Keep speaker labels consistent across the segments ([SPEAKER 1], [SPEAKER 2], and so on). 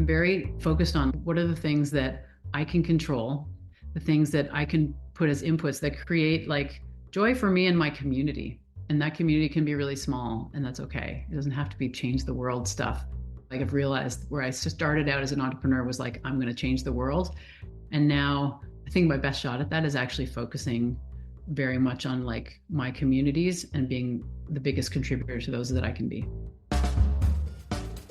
[SPEAKER 1] I'm very focused on what are the things that I can control, the things that I can put as inputs that create like joy for me and my community. And that community can be really small, and that's okay. It doesn't have to be change the world stuff. Like I've realized where I started out as an entrepreneur was like, I'm going to change the world. And now I think my best shot at that is actually focusing very much on like my communities and being the biggest contributor to those that I can be.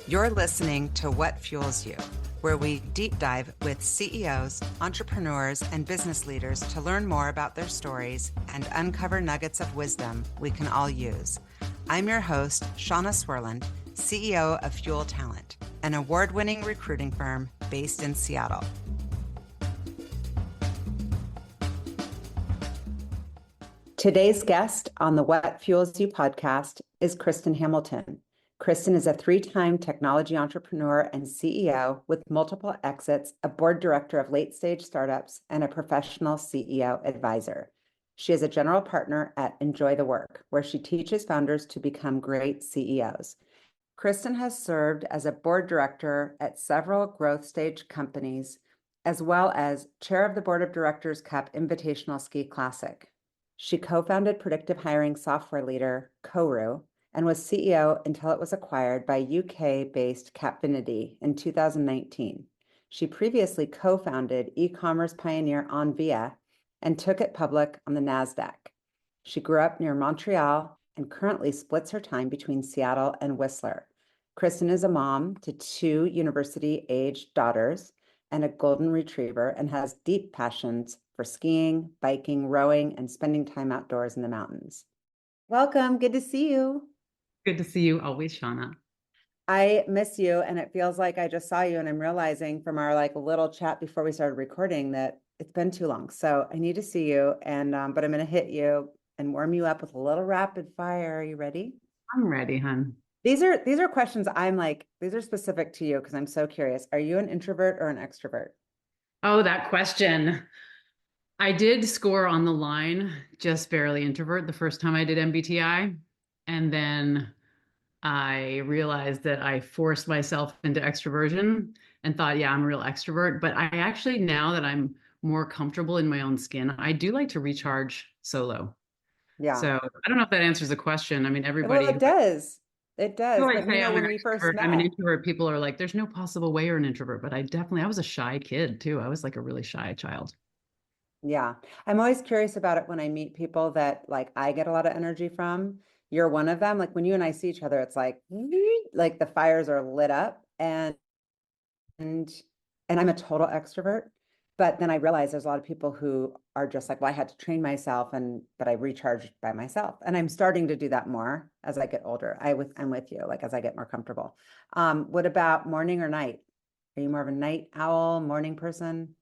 [SPEAKER 2] You're listening to What Fuels You, where we deep dive with CEOs, entrepreneurs, and business leaders to learn more about their stories and uncover nuggets of wisdom we can all use. I'm your host, Shauna Swerland, CEO of Fuel Talent, an award-winning recruiting firm based in Seattle. Today's guest on the What Fuels You podcast is Kristen Hamilton. Kristen is a three-time technology entrepreneur and CEO with multiple exits, a board director of late-stage startups, and a professional CEO advisor. She is a general partner at Enjoy the Work, where she teaches founders to become great CEOs. Kristen has served as a board director at several growth stage companies, as well as chair of the Board of Directors Cup Invitational Ski Classic. She co-founded predictive hiring software leader Koru, and was CEO until it was acquired by UK-based Capfinity in 2019. She previously co-founded e-commerce pioneer Onvia and took it public on the NASDAQ. She grew up near Montreal and currently splits her time between Seattle and Whistler. Kristen is a mom to two university-aged daughters and a golden retriever and has deep passions for skiing, biking, rowing, and spending time outdoors in the mountains. Welcome, good to see you.
[SPEAKER 1] Good to see you always, Shauna.
[SPEAKER 2] I miss you, and it feels like I just saw you, and I'm realizing from our like little chat before we started recording that it's been too long. So I need to see you, and but I'm going to hit you and warm you up with a little rapid fire. Are you ready?
[SPEAKER 1] I'm ready, hon.
[SPEAKER 2] These are questions I'm like, these are specific to you because I'm so curious. Are you an introvert or an extrovert?
[SPEAKER 1] Oh, that question. I did score on the line, just barely introvert the first time I did MBTI. And then I realized that I forced myself into extroversion and thought, yeah, I'm a real extrovert. But I actually, now that I'm more comfortable in my own skin, I do like to recharge solo.
[SPEAKER 2] Yeah.
[SPEAKER 1] So I don't know if that answers the question. I mean, everybody.
[SPEAKER 2] Well, it does. It does.
[SPEAKER 1] I
[SPEAKER 2] But you
[SPEAKER 1] say
[SPEAKER 2] know,
[SPEAKER 1] I'm an
[SPEAKER 2] when we first
[SPEAKER 1] extrovert, I'm an
[SPEAKER 2] met,
[SPEAKER 1] introvert. People are like, there's no possible way you're an introvert. But I was a shy kid too. I was like a really shy child.
[SPEAKER 2] yeah, I'm always curious about it when I meet people that like I get a lot of energy from. You're one of them. Like when you and I see each other, it's like the fires are lit up and and I'm a total extrovert. But then I realize there's a lot of people who are just like, well, I had to train myself but I recharged by myself. And I'm starting to do that more as I get older. I'm with you, like as I get more comfortable. What about morning or night? Are you more of a night owl, morning person?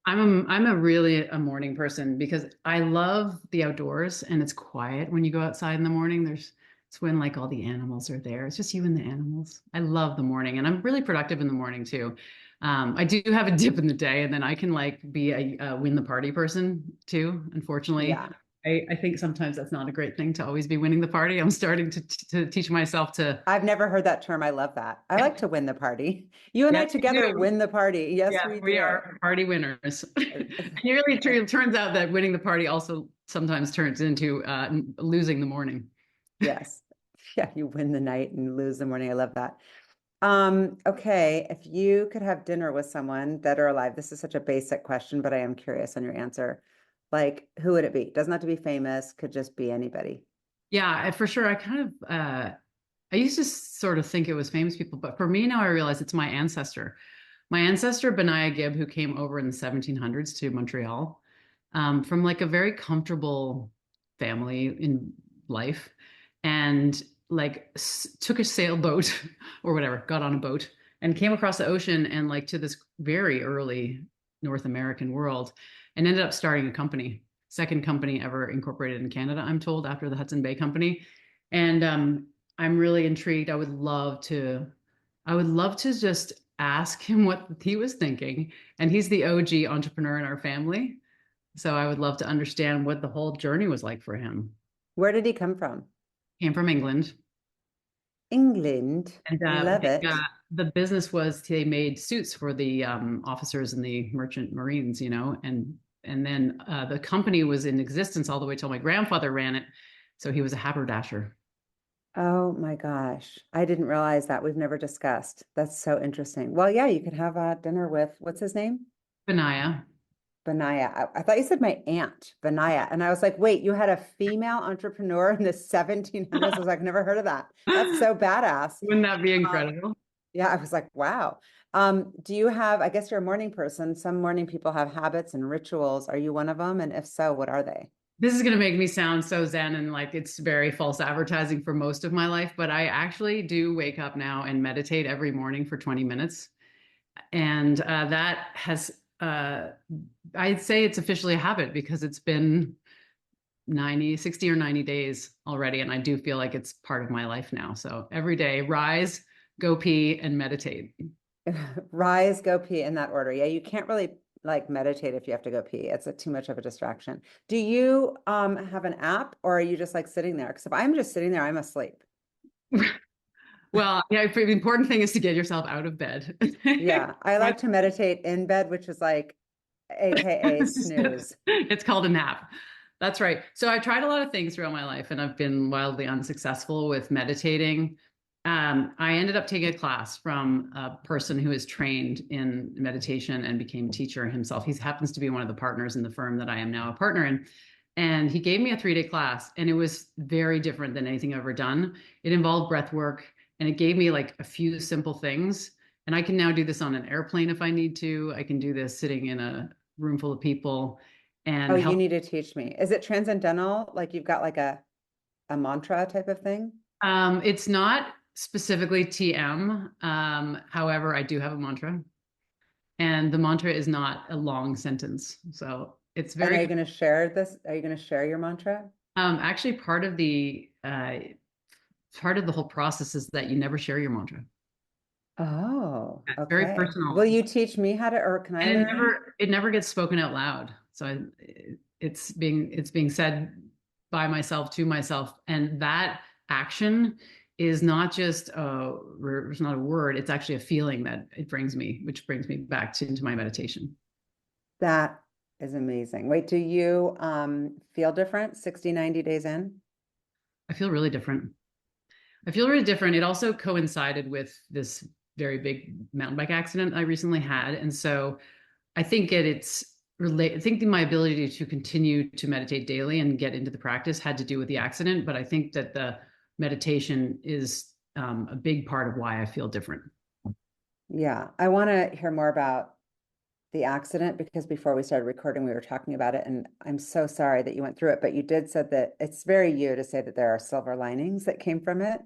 [SPEAKER 1] I'm a really a morning person because I love the outdoors and it's quiet when you go outside in the morning. It's when like all the animals are there. It's just you and the animals. I love the morning and I'm really productive in the morning too. I do have a dip in the day and then I can like be a win the party person too. Unfortunately,
[SPEAKER 2] Yeah.
[SPEAKER 1] I think sometimes that's not a great thing to always be winning the party. I'm starting to teach myself to.
[SPEAKER 2] I've never heard that term. I love that. I like to win the party. You and I
[SPEAKER 1] Yes, we
[SPEAKER 2] together
[SPEAKER 1] do.
[SPEAKER 2] win the party. Yes,
[SPEAKER 1] Yeah,
[SPEAKER 2] we
[SPEAKER 1] we
[SPEAKER 2] do.
[SPEAKER 1] are party winners. And really true. It turns out that winning the party also sometimes turns into losing the morning.
[SPEAKER 2] Yes. Yeah, you win the night and lose the morning. I love that. Okay, if you could have dinner with someone dead or alive, this is such a basic question, but I am curious on your answer. Like, who would it be? Doesn't have to be famous, could just be anybody.
[SPEAKER 1] Yeah, for sure. I used to sort of think it was famous people, but for me now I realize it's my ancestor. My ancestor, Benaiah Gibb, who came over in the 1700s to Montreal, from like a very comfortable family in life, and like took a sailboat or whatever, got on a boat and came across the ocean and like to this very early North American world and ended up starting a company, second company ever incorporated in Canada, I'm told, after the Hudson Bay Company. And I'm really intrigued. I would love to just ask him what he was thinking. And he's the OG entrepreneur in our family. So I would love to understand what the whole journey was like for him.
[SPEAKER 2] Where did he come from?
[SPEAKER 1] Came from England.
[SPEAKER 2] England.
[SPEAKER 1] And
[SPEAKER 2] Love it.
[SPEAKER 1] the business was they made suits for the officers in the merchant marines, and then the company was in existence all the way till my grandfather ran it. So he was a haberdasher.
[SPEAKER 2] Oh my gosh. I didn't realize that. We've never discussed. That's so interesting. Well, yeah, you could have dinner with what's his name?
[SPEAKER 1] Benaya.
[SPEAKER 2] Benaya. I thought you said my aunt, Benaya. And I was like, wait, you had a female entrepreneur in the 1700s? I was like, never heard of that. That's so badass.
[SPEAKER 1] Wouldn't that be
[SPEAKER 2] Um,
[SPEAKER 1] incredible?
[SPEAKER 2] yeah, I was like, wow. Do you have, I guess you're a morning person. Some morning people have habits and rituals. Are you one of them? And if so, what are they?
[SPEAKER 1] This is going to make me sound so zen and like it's very false advertising for most of my life, but I actually do wake up now and meditate every morning for 20 minutes. And that has, I'd say it's officially a habit because it's been 60 or 90 days already. And I do feel like it's part of my life now. So every day, rise, go pee, and meditate.
[SPEAKER 2] Rise, go pee in that order. Yeah, you can't really like meditate if you have to go pee. It's too much of a distraction. Do you have an app or are you just like sitting there? Because if I'm just sitting there, I'm asleep.
[SPEAKER 1] Well, yeah, the important thing is to get yourself out of bed.
[SPEAKER 2] Yeah, I like to meditate in bed, which is like AKA snooze.
[SPEAKER 1] It's called a nap. That's right. So I tried a lot of things throughout my life and I've been wildly unsuccessful with meditating. I ended up taking a class from a person who is trained in meditation and became a teacher himself. He happens to be one of the partners in the firm that I am now a partner in. And he gave me a 3-day class, and it was very different than anything I've ever done. It involved breath work, and it gave me like a few simple things. And I can now do this on an airplane if I need to. I can do this sitting in a room full of people
[SPEAKER 2] Oh,
[SPEAKER 1] and
[SPEAKER 2] you
[SPEAKER 1] help.
[SPEAKER 2] need to teach me. Is it transcendental? Like you've got like a mantra type of thing?
[SPEAKER 1] It's not specifically TM. However, I do have a mantra, and the mantra is not a long sentence. So it's
[SPEAKER 2] And are
[SPEAKER 1] very
[SPEAKER 2] you going to share this? Are you going to share your mantra?
[SPEAKER 1] actually part of the whole process is that you never share your mantra.
[SPEAKER 2] Oh,
[SPEAKER 1] It's very
[SPEAKER 2] okay. Will
[SPEAKER 1] personal,
[SPEAKER 2] you teach me how to, or can I
[SPEAKER 1] and it
[SPEAKER 2] learn?
[SPEAKER 1] never gets spoken out loud. So it's being said by myself to myself, and that action is not just it's not a word. It's actually a feeling that it brings me, which brings me back into my meditation.
[SPEAKER 2] That is amazing. Wait, do you feel different 60, 90 days in?
[SPEAKER 1] I feel really different. I feel really different. It also coincided with this very big mountain bike accident I recently had, and so I think I think my ability to continue to meditate daily and get into the practice had to do with the accident, but I think that the meditation is a big part of why I feel different.
[SPEAKER 2] Yeah, I want to hear more about the accident because before we started recording, we were talking about it, and I'm so sorry that you went through it, but you did said that it's very you to say that there are silver linings that came from it.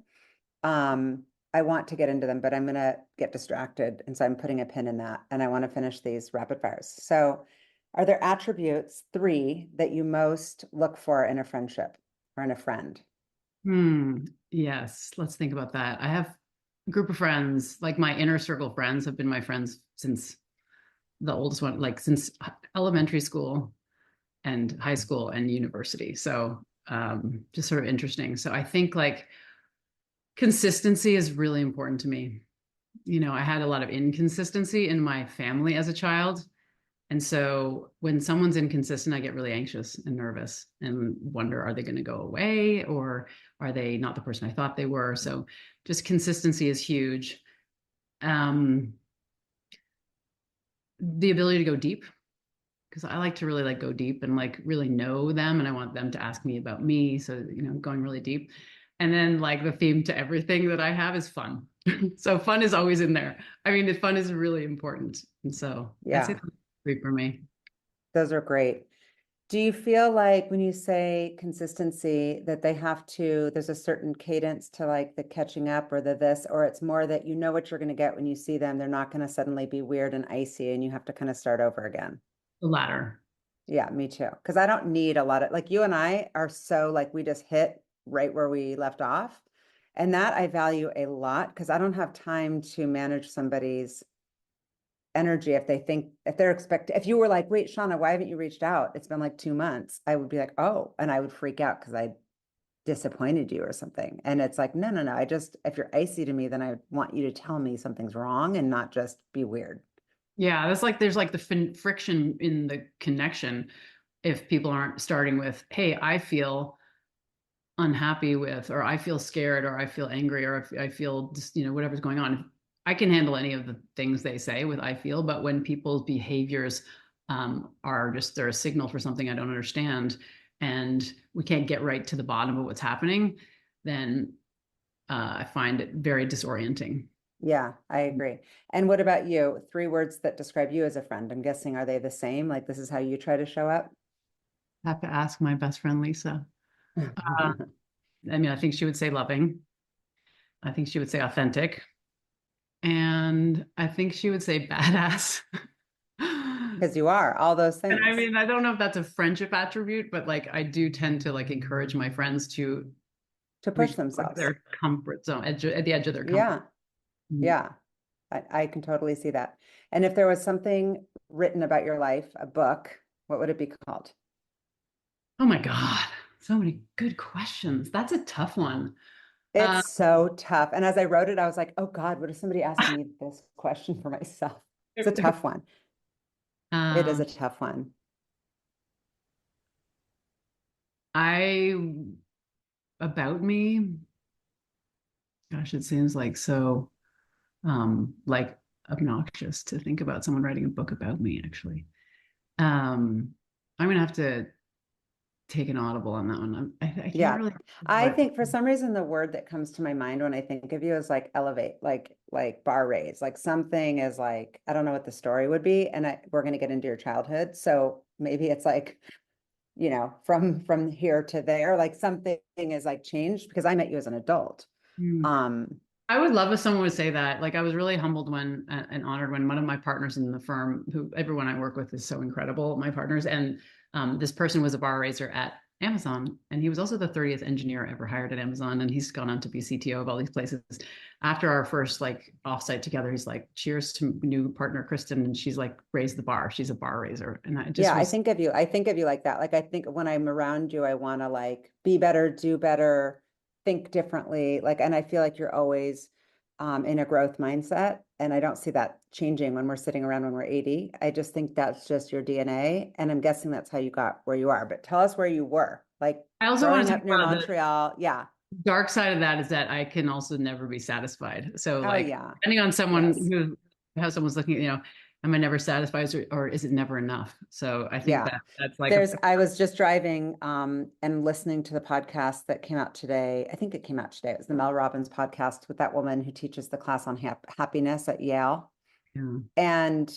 [SPEAKER 2] I want to get into them, but I'm going to get distracted. And so I'm putting a pin in that. And I want to finish these rapid fires. So, are there attributes, three, that you most look for in a friendship or in a friend?
[SPEAKER 1] Yes, let's think about that. I have a group of friends, like my inner circle friends have been my friends since the oldest one, like since elementary school and high school and university. So just sort of interesting. So I think like consistency is really important to me. I had a lot of inconsistency in my family as a child. And so when someone's inconsistent, I get really anxious and nervous and wonder, are they going to go away or are they not the person I thought they were? So just consistency is huge. Um, the ability to go deep, because I like to really like go deep and like really know them. And I want them to ask me about me. So, going really deep. And then like the theme to everything that I have is fun. So fun is always in there. I mean, the fun is really important. And so I'd say
[SPEAKER 2] Yeah,
[SPEAKER 1] that's great for me.
[SPEAKER 2] those are great. Do you feel like when you say consistency that they have to, there's a certain cadence to like the catching up or the this, or it's more that you know what you're going to get when you see them. They're not going to suddenly be weird and icy and you have to kind of start over again.
[SPEAKER 1] The latter.
[SPEAKER 2] Yeah, me too. Because I don't need a lot of, like you and I are so like we just hit right where we left off. And that I value a lot because I don't have time to manage somebody's energy if they think, if they're expecting, if you were like, wait, Shauna, why haven't you reached out? It's been like 2 months. I would be like, oh, and I would freak out because disappointed you or something. And it's like, no, no, no. If you're icy to me, then I want you to tell me something's wrong and not just be weird.
[SPEAKER 1] Yeah, that's like there's like the friction in the connection if people aren't starting with, hey, I feel unhappy with, or I feel scared, or I feel angry, or I feel just, whatever's going on. I can handle any of the things they say with I feel, but when people's behaviors are just, they're a signal for something I don't understand, and we can't get right to the bottom of what's happening, then I find it very disorienting.
[SPEAKER 2] Yeah, I agree. And what about you? 3 words that describe you as a friend. I'm guessing, are they the same? Like this is how you try to show up?
[SPEAKER 1] I have to ask my best friend Lisa. Uh, I mean, I think she would say loving. I think she would say authentic. And I think she would say badass.
[SPEAKER 2] Because you are all those
[SPEAKER 1] And I
[SPEAKER 2] things
[SPEAKER 1] mean, I don't know if that's a friendship attribute, but like I do tend to like encourage my friends to
[SPEAKER 2] to push
[SPEAKER 1] reach
[SPEAKER 2] themselves.
[SPEAKER 1] their comfort zone, at the edge of their comfort.
[SPEAKER 2] Yeah,
[SPEAKER 1] Mhm.
[SPEAKER 2] yeah. I can totally see that. And if there was something written about your life, a book, what would it be called?
[SPEAKER 1] Oh my God. So many good questions. That's a tough one.
[SPEAKER 2] It's
[SPEAKER 1] Uh,
[SPEAKER 2] so tough. And as I wrote it, I was like, oh God, what if somebody asked me this question for myself? It's a tough one. It is
[SPEAKER 1] um,
[SPEAKER 2] a tough one.
[SPEAKER 1] I, about me, gosh, it seems like so like obnoxious to think about someone writing a book about me, actually. Um, I'm gonna have to take an audible on that one. I can't
[SPEAKER 2] Yeah.
[SPEAKER 1] really
[SPEAKER 2] I
[SPEAKER 1] what.
[SPEAKER 2] think for some reason the word that comes to my mind when I think of you is like elevate, like bar raise, like something is like, I don't know what the story would be. And we're going to get into your childhood. So maybe it's like, from here to there, like something is like changed because I met you as an adult.
[SPEAKER 1] Hmm.
[SPEAKER 2] Um,
[SPEAKER 1] I would love if someone would say that. Like I was really humbled when and honored when one of my partners in the firm, who everyone I work with is so incredible, my partners, and this person was a bar raiser at Amazon, and he was also the 30th engineer ever hired at Amazon, and he's gone on to be CTO of all these places. After our first like offsite together, he's like, "Cheers to new partner Kristen," and she's like, "Raised the bar. She's a bar raiser," and I just
[SPEAKER 2] yeah, I
[SPEAKER 1] was.
[SPEAKER 2] think of you. I think of you like that. Like I think when I'm around you, I want to like be better, do better, think differently. Like, and I feel like you're always in a growth mindset. And I don't see that changing when we're sitting around when we're 80. I just think that's just your DNA. And I'm guessing that's how you got where you are. But tell us where you were, like
[SPEAKER 1] I also want
[SPEAKER 2] growing
[SPEAKER 1] to
[SPEAKER 2] up
[SPEAKER 1] talk
[SPEAKER 2] near
[SPEAKER 1] about the
[SPEAKER 2] Montreal. Yeah.
[SPEAKER 1] dark side of that is that I can also never be satisfied. So
[SPEAKER 2] Oh,
[SPEAKER 1] like
[SPEAKER 2] yeah.
[SPEAKER 1] depending on someone
[SPEAKER 2] Yes.
[SPEAKER 1] who how someone's looking at, am I never satisfied, or is it never enough? So I think
[SPEAKER 2] Yeah.
[SPEAKER 1] that that's like a
[SPEAKER 2] I was just driving and listening to the podcast that came out today. I think it came out today. It was the Mel Robbins podcast with that woman who teaches the class on happiness at Yale.
[SPEAKER 1] yeah.
[SPEAKER 2] And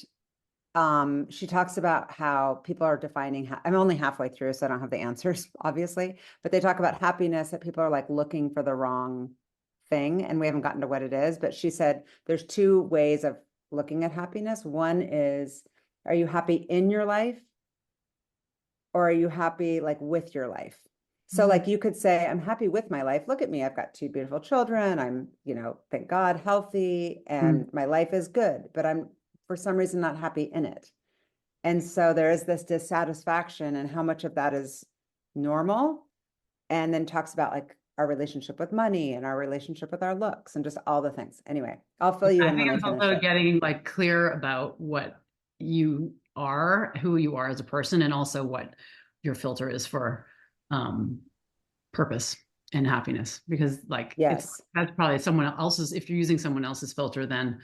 [SPEAKER 2] she talks about how people are defining, I'm only halfway through, so I don't have the answers, obviously, but they talk about happiness, that people are like looking for the wrong thing, and we haven't gotten to what it is. But she said there's 2 ways of looking at happiness. One is, are you happy in your life? Or are you happy like with your life? So
[SPEAKER 1] Mm,
[SPEAKER 2] like you could say, I'm happy with my life. Look at me. I've got 2 beautiful children. I'm, thank God, healthy
[SPEAKER 1] mm,
[SPEAKER 2] and my life is good, but I'm for some reason not happy in it. And so there is this dissatisfaction, and how much of that is normal. And then talks about like our relationship with money and our relationship with our looks and just all the things. Anyway, I'll fill
[SPEAKER 1] yeah,
[SPEAKER 2] you
[SPEAKER 1] I
[SPEAKER 2] in when
[SPEAKER 1] think
[SPEAKER 2] I
[SPEAKER 1] it's
[SPEAKER 2] finish
[SPEAKER 1] also
[SPEAKER 2] it.
[SPEAKER 1] getting like clear about what you are, who you are as a person, and also what your filter is for um purpose and happiness. Because like it's
[SPEAKER 2] Yes.
[SPEAKER 1] that's probably someone else's, if you're using someone else's filter, then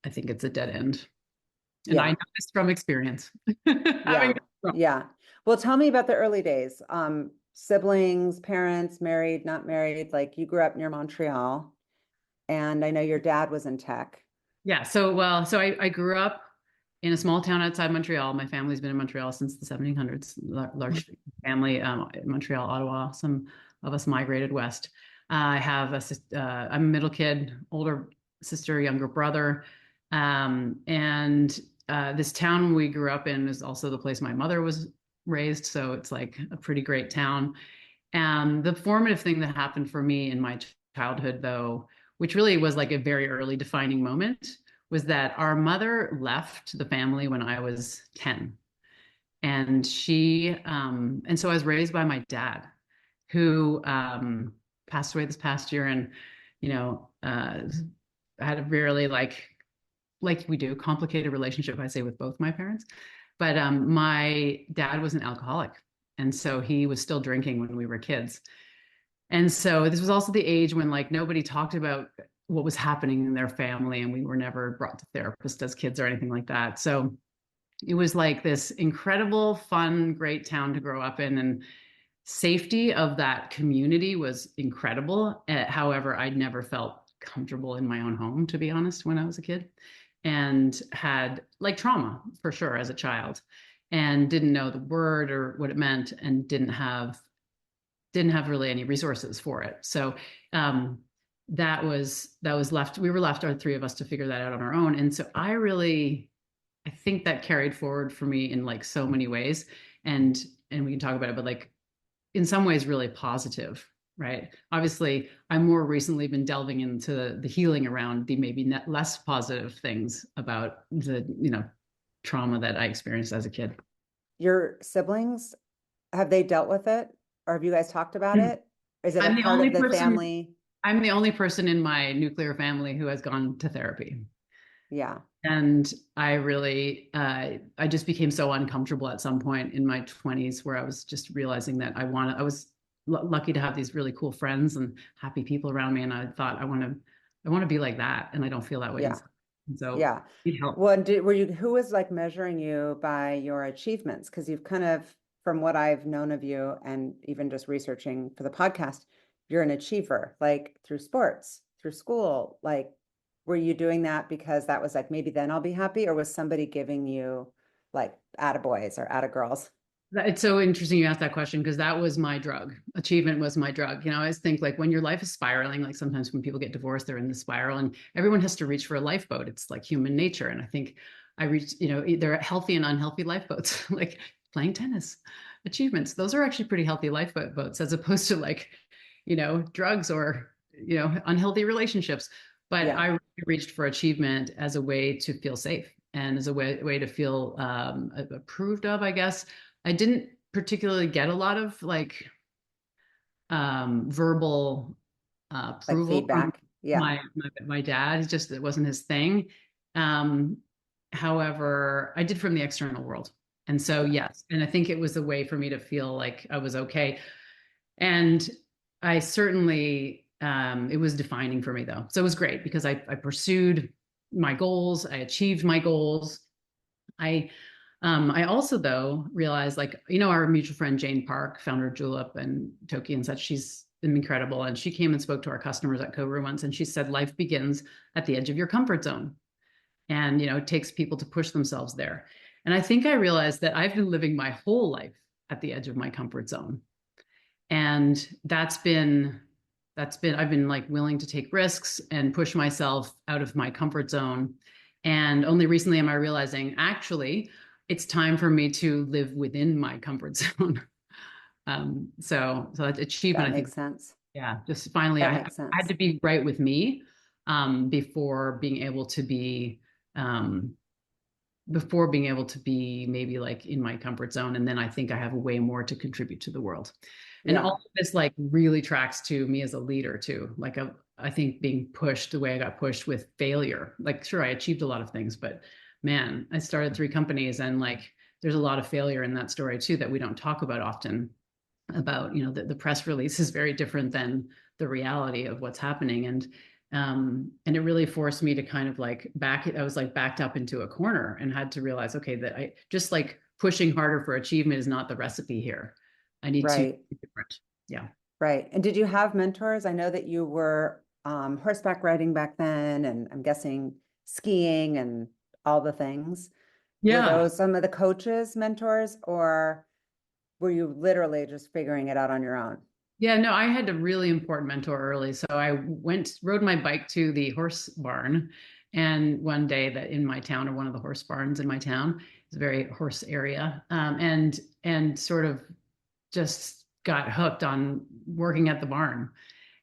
[SPEAKER 1] I think it's a dead end. And I know
[SPEAKER 2] Yeah.
[SPEAKER 1] this from experience. Having
[SPEAKER 2] Yeah. Yeah. Well, tell me about the early days. Siblings, parents, married, not married. Like you grew up near Montreal, and I know your dad was in tech.
[SPEAKER 1] Yeah, so I grew up in a small town outside Montreal. My family's been in Montreal since the 1700s. Large family, in Montreal, Ottawa. Some of us migrated west. I have I'm a middle kid, older sister, younger brother, and this town we grew up in is also the place my mother was raised. So it's like a pretty great town. And the formative thing that happened for me in my childhood, though, which really was like a very early defining moment, was that our mother left the family when I was 10. And so I was raised by my dad, who passed away this past year, and had a really like we do complicated relationship, I say, with both my parents. But my dad was an alcoholic, and so he was still drinking when we were kids. And so this was also the age when like nobody talked about what was happening in their family, and we were never brought to therapists as kids or anything like that. So it was like this incredible, fun, great town to grow up in, and safety of that community was incredible. However, I'd never felt comfortable in my own home, to be honest, when I was a kid, and had like trauma for sure as a child, and didn't know the word or what it meant, and didn't have really any resources for it. So that was left. We were left, our three of us, to figure that out on our own. And so I think that carried forward for me in like so many ways, and we can talk about it, but like in some ways really positive, right? Obviously, I'm more recently been delving into the healing around the maybe less positive things about the trauma that I experienced as a kid.
[SPEAKER 2] Your siblings, have they dealt with it? Or have you guys talked about it? Is it a
[SPEAKER 1] I'm the
[SPEAKER 2] part
[SPEAKER 1] only
[SPEAKER 2] of the
[SPEAKER 1] person.
[SPEAKER 2] family?
[SPEAKER 1] I'm the only person in my nuclear family who has gone to therapy.
[SPEAKER 2] Yeah.
[SPEAKER 1] And I just became so uncomfortable at some point in my 20s, where I was just realizing that I was lucky to have these really cool friends and happy people around me. And I thought, I want to be like that. And I don't feel that way
[SPEAKER 2] Yeah.
[SPEAKER 1] inside. And so
[SPEAKER 2] Yeah.
[SPEAKER 1] it helped.
[SPEAKER 2] Well, who was like measuring you by your achievements? Because you've kind of, from what I've known of you and even just researching for the podcast, you're an achiever, like through sports, through school. Like, were you doing that because that was like, maybe then I'll be happy? Or was somebody giving you like attaboys or attagirls?
[SPEAKER 1] It's so interesting you asked that question, because that was my drug. Achievement was my drug. I always think like when your life is spiraling, like sometimes when people get divorced, they're in the spiral, and everyone has to reach for a lifeboat. It's like human nature. And I think I reached, there are healthy and unhealthy lifeboats, like playing tennis. Achievements, those are actually pretty healthy lifeboat boats, as opposed to like, drugs or, unhealthy relationships. But
[SPEAKER 2] Yeah.
[SPEAKER 1] I reached for achievement as a way to feel safe, and as a way to feel approved of, I guess. I didn't particularly get a lot of like verbal
[SPEAKER 2] Like
[SPEAKER 1] approval from
[SPEAKER 2] feedback. Yeah.
[SPEAKER 1] my dad. It's just, it wasn't his thing. Um, However, I did from the external world. And so,
[SPEAKER 2] Yeah.
[SPEAKER 1] yes. And I think it was a way for me to feel like I was okay. And I certainly, it was defining for me though. So it was great because I pursued my goals. I achieved my goals. I I also though realized, like, our mutual friend Jane Park, founder of Julep and Toki and such, she's incredible. And she came and spoke to our customers at Koru once, and she said, life begins at the edge of your comfort zone. And it takes people to push themselves there. And I think I realized that I've been living my whole life at the edge of my comfort zone. And I've been like willing to take risks and push myself out of my comfort zone. And only recently am I realizing, actually, it's time for me to live within my comfort zone. So that achievement,
[SPEAKER 2] That
[SPEAKER 1] I think,
[SPEAKER 2] makes sense.
[SPEAKER 1] yeah, just finally,
[SPEAKER 2] That
[SPEAKER 1] I
[SPEAKER 2] makes
[SPEAKER 1] had
[SPEAKER 2] sense.
[SPEAKER 1] to be right with me, before being able to be, um, maybe like in my comfort zone. And then I think I have a way more to contribute to the world. And all
[SPEAKER 2] Yeah.
[SPEAKER 1] of this like really tracks to me as a leader too. Like I think being pushed the way I got pushed with failure. Like, sure, I achieved a lot of things, but man, I started three companies, and like there's a lot of failure in that story too that we don't talk about often. About, the press release is very different than the reality of what's happening. And it really forced me to kind of like I was like backed up into a corner, and had to realize, okay, that I just like pushing harder for achievement is not the recipe here. I need to
[SPEAKER 2] Right.
[SPEAKER 1] be different. Yeah.
[SPEAKER 2] Right. And did you have mentors? I know that you were horseback riding back then, and I'm guessing skiing and all the things. Were
[SPEAKER 1] Yeah.
[SPEAKER 2] those some of the coaches, mentors, or were you literally just figuring it out on your own?
[SPEAKER 1] Yeah, no, I had a really important mentor early. So I rode my bike to the horse barn. And one day, that in my town, or one of the horse barns in my town, it's a very horse area. And sort of just got hooked on working at the barn.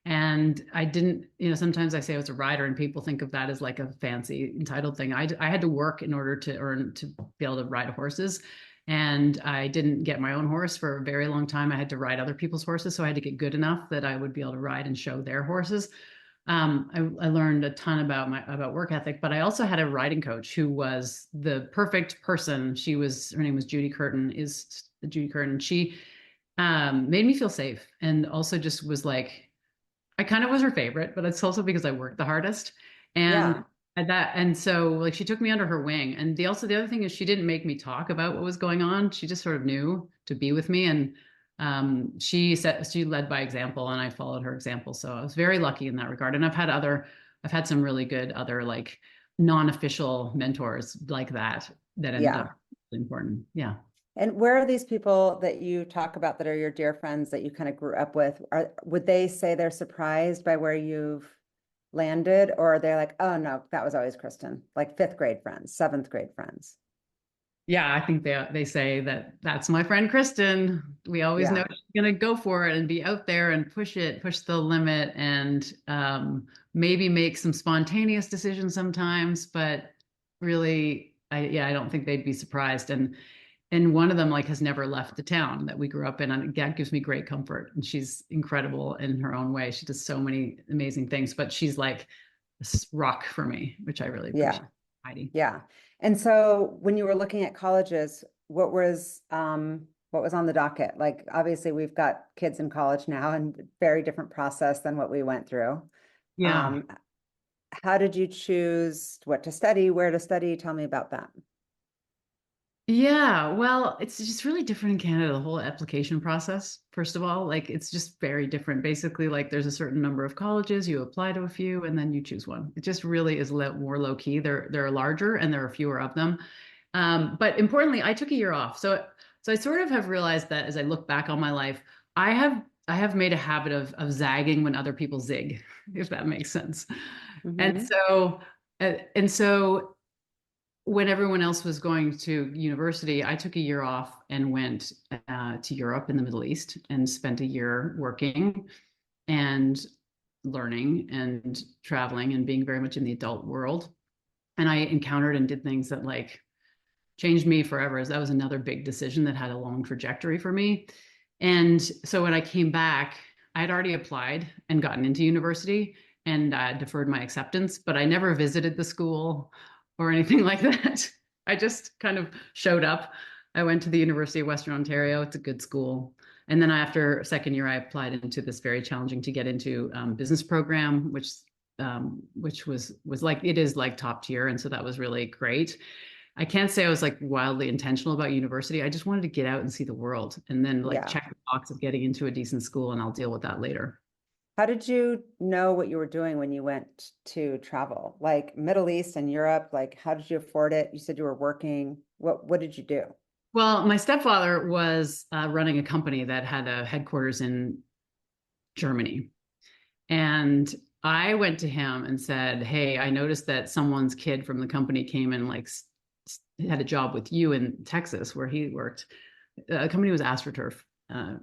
[SPEAKER 1] And I didn't, sometimes I say I was a rider, and people think of that as like a fancy entitled thing. I had to work in order to earn to be able to ride horses. And I didn't get my own horse for a very long time. I had to ride other people's horses. So I had to get good enough that I would be able to ride and show their horses. I learned a ton about work ethic, but I also had a riding coach who was the perfect person. Her name was Judy Curtin. She made me feel safe and also just was like, I kind of was her favorite, but it's also because I worked the hardest. And
[SPEAKER 2] Yeah.
[SPEAKER 1] and so like she took me under her wing. And the other thing is she didn't make me talk about what was going on. She just sort of knew to be with me. And she led by example and I followed her example. So I was very lucky in that regard. And I've had some really good other like non-official mentors like that ended
[SPEAKER 2] Yeah.
[SPEAKER 1] up really important. Yeah.
[SPEAKER 2] And where are these people that you talk about that are your dear friends that you kind of grew up with? Would they say they're surprised by where you've landed, or are they like, oh no, that was always Kristen, like fifth grade friends, seventh grade friends?
[SPEAKER 1] Yeah, I think they say that that's my friend Kristen. We always know
[SPEAKER 2] Yeah.
[SPEAKER 1] she's gonna go for it and be out there and push the limit, and maybe make some spontaneous decisions sometimes. But really, I don't think they'd be surprised. And one of them like has never left the town that we grew up in, and that gives me great comfort. And she's incredible in her own way. She does so many amazing things, but she's like this rock for me, which I really
[SPEAKER 2] Yeah.
[SPEAKER 1] appreciate. Heidi.
[SPEAKER 2] Yeah. And so when you were looking at colleges, what was on the docket? Like obviously we've got kids in college now and very different process than what we went through.
[SPEAKER 1] Yeah.
[SPEAKER 2] Um, how did you choose what to study, where to study? Tell me about that.
[SPEAKER 1] Yeah, well, it's just really different in Canada, the whole application process. First of all, like it's just very different. Basically, like there's a certain number of colleges, you apply to a few, and then you choose one. It just really is more low key. They're larger and there are fewer of them. But importantly, I took a year off. So I sort of have realized that as I look back on my life, I have made a habit of zagging when other people zig, if that makes sense. And
[SPEAKER 2] Mm-hmm.
[SPEAKER 1] so when everyone else was going to university, I took a year off and went to Europe in the Middle East and spent a year working and learning and traveling and being very much in the adult world. And I encountered and did things that like changed me forever. As that was another big decision that had a long trajectory for me. And so when I came back, I had already applied and gotten into university and deferred my acceptance, but I never visited the school or anything like that. I just kind of showed up. I went to the University of Western Ontario. It's a good school. And then after second year, I applied into this very challenging to get into business program, which was like it is like top tier, and so that was really great. I can't say I was like wildly intentional about university. I just wanted to get out and see the world and then like
[SPEAKER 2] Yeah.
[SPEAKER 1] check the box of getting into a decent school and I'll deal with that later.
[SPEAKER 2] How did you know what you were doing when you went to travel? Like Middle East and Europe, like how did you afford it? You said you were working. What did you do?
[SPEAKER 1] Well, my stepfather was running a company that had a headquarters in Germany. And I went to him and said, "Hey, I noticed that someone's kid from the company came and like had a job with you in Texas where he worked. The company was AstroTurf.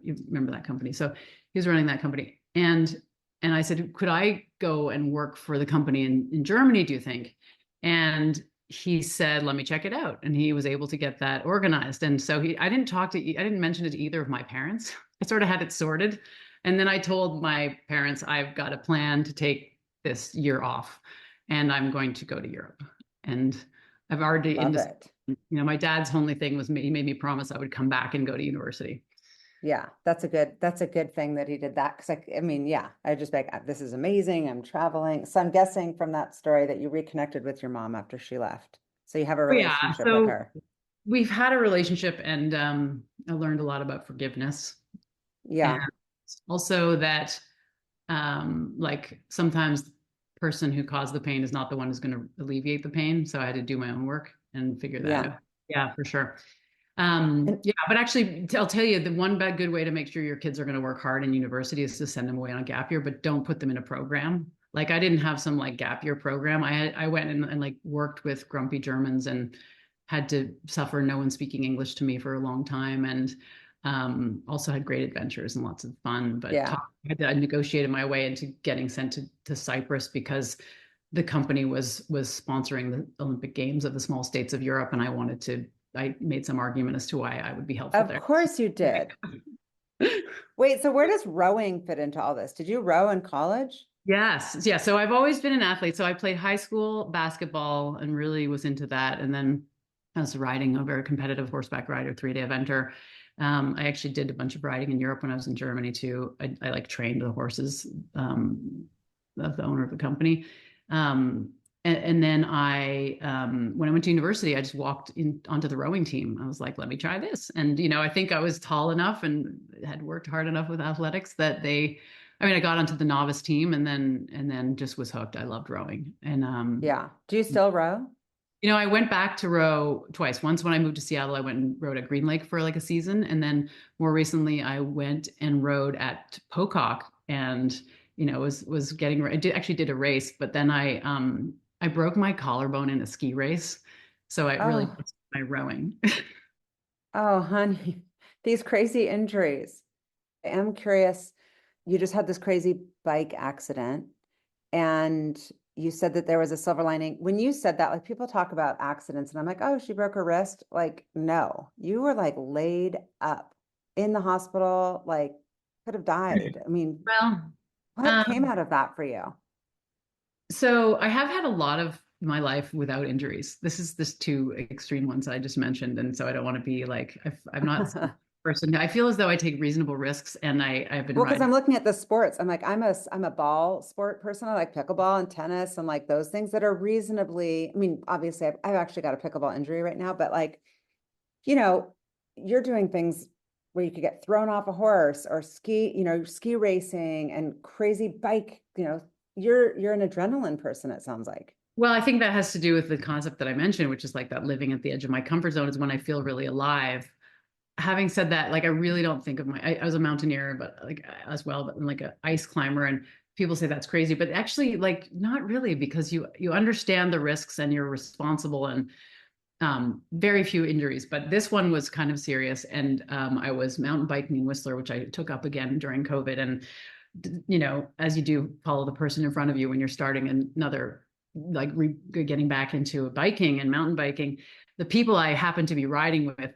[SPEAKER 1] You remember that company? So he was running that company, and I said, could I go and work for the company in Germany? Do you think?" And he said, "Let me check it out." And he was able to get that organized. And so I didn't mention it to either of my parents. I sort of had it sorted. And then I told my parents, I've got a plan to take this year off and I'm going to go to Europe. And I've already in
[SPEAKER 2] Love
[SPEAKER 1] this,
[SPEAKER 2] it.
[SPEAKER 1] my dad's only thing was he made me promise I would come back and go to university.
[SPEAKER 2] Yeah, that's a good thing that he did that. Cause I mean, yeah, I just like, this is amazing. I'm traveling. So I'm guessing from that story that you reconnected with your mom after she left. So you have a
[SPEAKER 1] Oh yeah.
[SPEAKER 2] relationship with
[SPEAKER 1] So
[SPEAKER 2] her.
[SPEAKER 1] we've had a relationship and I learned a lot about forgiveness and
[SPEAKER 2] Yeah.
[SPEAKER 1] also that like sometimes the person who caused the pain is not the one who's going to alleviate the pain. So I had to do my own work and figure that
[SPEAKER 2] Yeah.
[SPEAKER 1] out. Yeah, for sure.
[SPEAKER 2] And
[SPEAKER 1] Yeah, but actually, I'll tell you the one bad good way to make sure your kids are going to work hard in university is to send them away on a gap year, but don't put them in a program. Like I didn't have some like gap year program. I went and like worked with grumpy Germans and had to suffer no one speaking English to me for a long time, and also had great adventures and lots of fun.
[SPEAKER 2] yeah.
[SPEAKER 1] I negotiated my way into getting sent to Cyprus because the company was sponsoring the Olympic Games of the small states of Europe, and I wanted to I made some argument as to why I would be helpful
[SPEAKER 2] Of
[SPEAKER 1] there.
[SPEAKER 2] course you did. Wait, so where does rowing fit into all this? Did you row in college?
[SPEAKER 1] Yes. Yeah. So I've always been an athlete. So I played high school basketball and really was into that. And then I was riding, a very competitive horseback rider, 3-day eventer. I actually did a bunch of riding in Europe when I was in Germany too. I like trained the horses of the owner of the company. And then when I went to university, I just walked in onto the rowing team. I was like, let me try this. And, I think I was tall enough and had worked hard enough with athletics that I got onto the novice team and then just was hooked. I loved rowing. And
[SPEAKER 2] Yeah. Do you still row?
[SPEAKER 1] I went back to row twice. Once when I moved to Seattle, I went and rowed at Green Lake for like a season. And then more recently I went and rowed at Pocock and, was getting, actually did a race, but then I broke my collarbone in a ski race. So I really
[SPEAKER 2] Oh,
[SPEAKER 1] missed my rowing.
[SPEAKER 2] oh, honey, these crazy injuries. I am curious. You just had this crazy bike accident, and you said that there was a silver lining. When you said that, like people talk about accidents, and I'm like, oh, she broke her wrist. Like, no, you were like laid up in the hospital, like could have died. I mean,
[SPEAKER 1] Well,
[SPEAKER 2] what came
[SPEAKER 1] um,
[SPEAKER 2] out of that for you?
[SPEAKER 1] so I have had a lot of my life without injuries. This is this two extreme ones I just mentioned, and so I don't want to be like I'm not a person. I feel as though I take reasonable risks, and I've been
[SPEAKER 2] Well, because
[SPEAKER 1] riding.
[SPEAKER 2] I'm looking at the sports, I'm like, I'm a ball sport person. I like pickleball and tennis and like those things that are reasonably, I mean, obviously I've actually got a pickleball injury right now, but like, you know, you're doing things where you could get thrown off a horse or ski, ski racing and crazy bike, you're an adrenaline person, it sounds like.
[SPEAKER 1] Well, I think that has to do with the concept that I mentioned, which is like that living at the edge of my comfort zone is when I feel really alive. Having said that, like I really don't think of I was a mountaineer, but like as well, but like an ice climber, and people say that's crazy, but actually, like not really, because you understand the risks and you're responsible, and very few injuries. But this one was kind of serious, and I was mountain biking in Whistler, which I took up again during COVID, and as you do, follow the person in front of you when you're starting another, like getting back into biking and mountain biking. The people I happen to be riding with,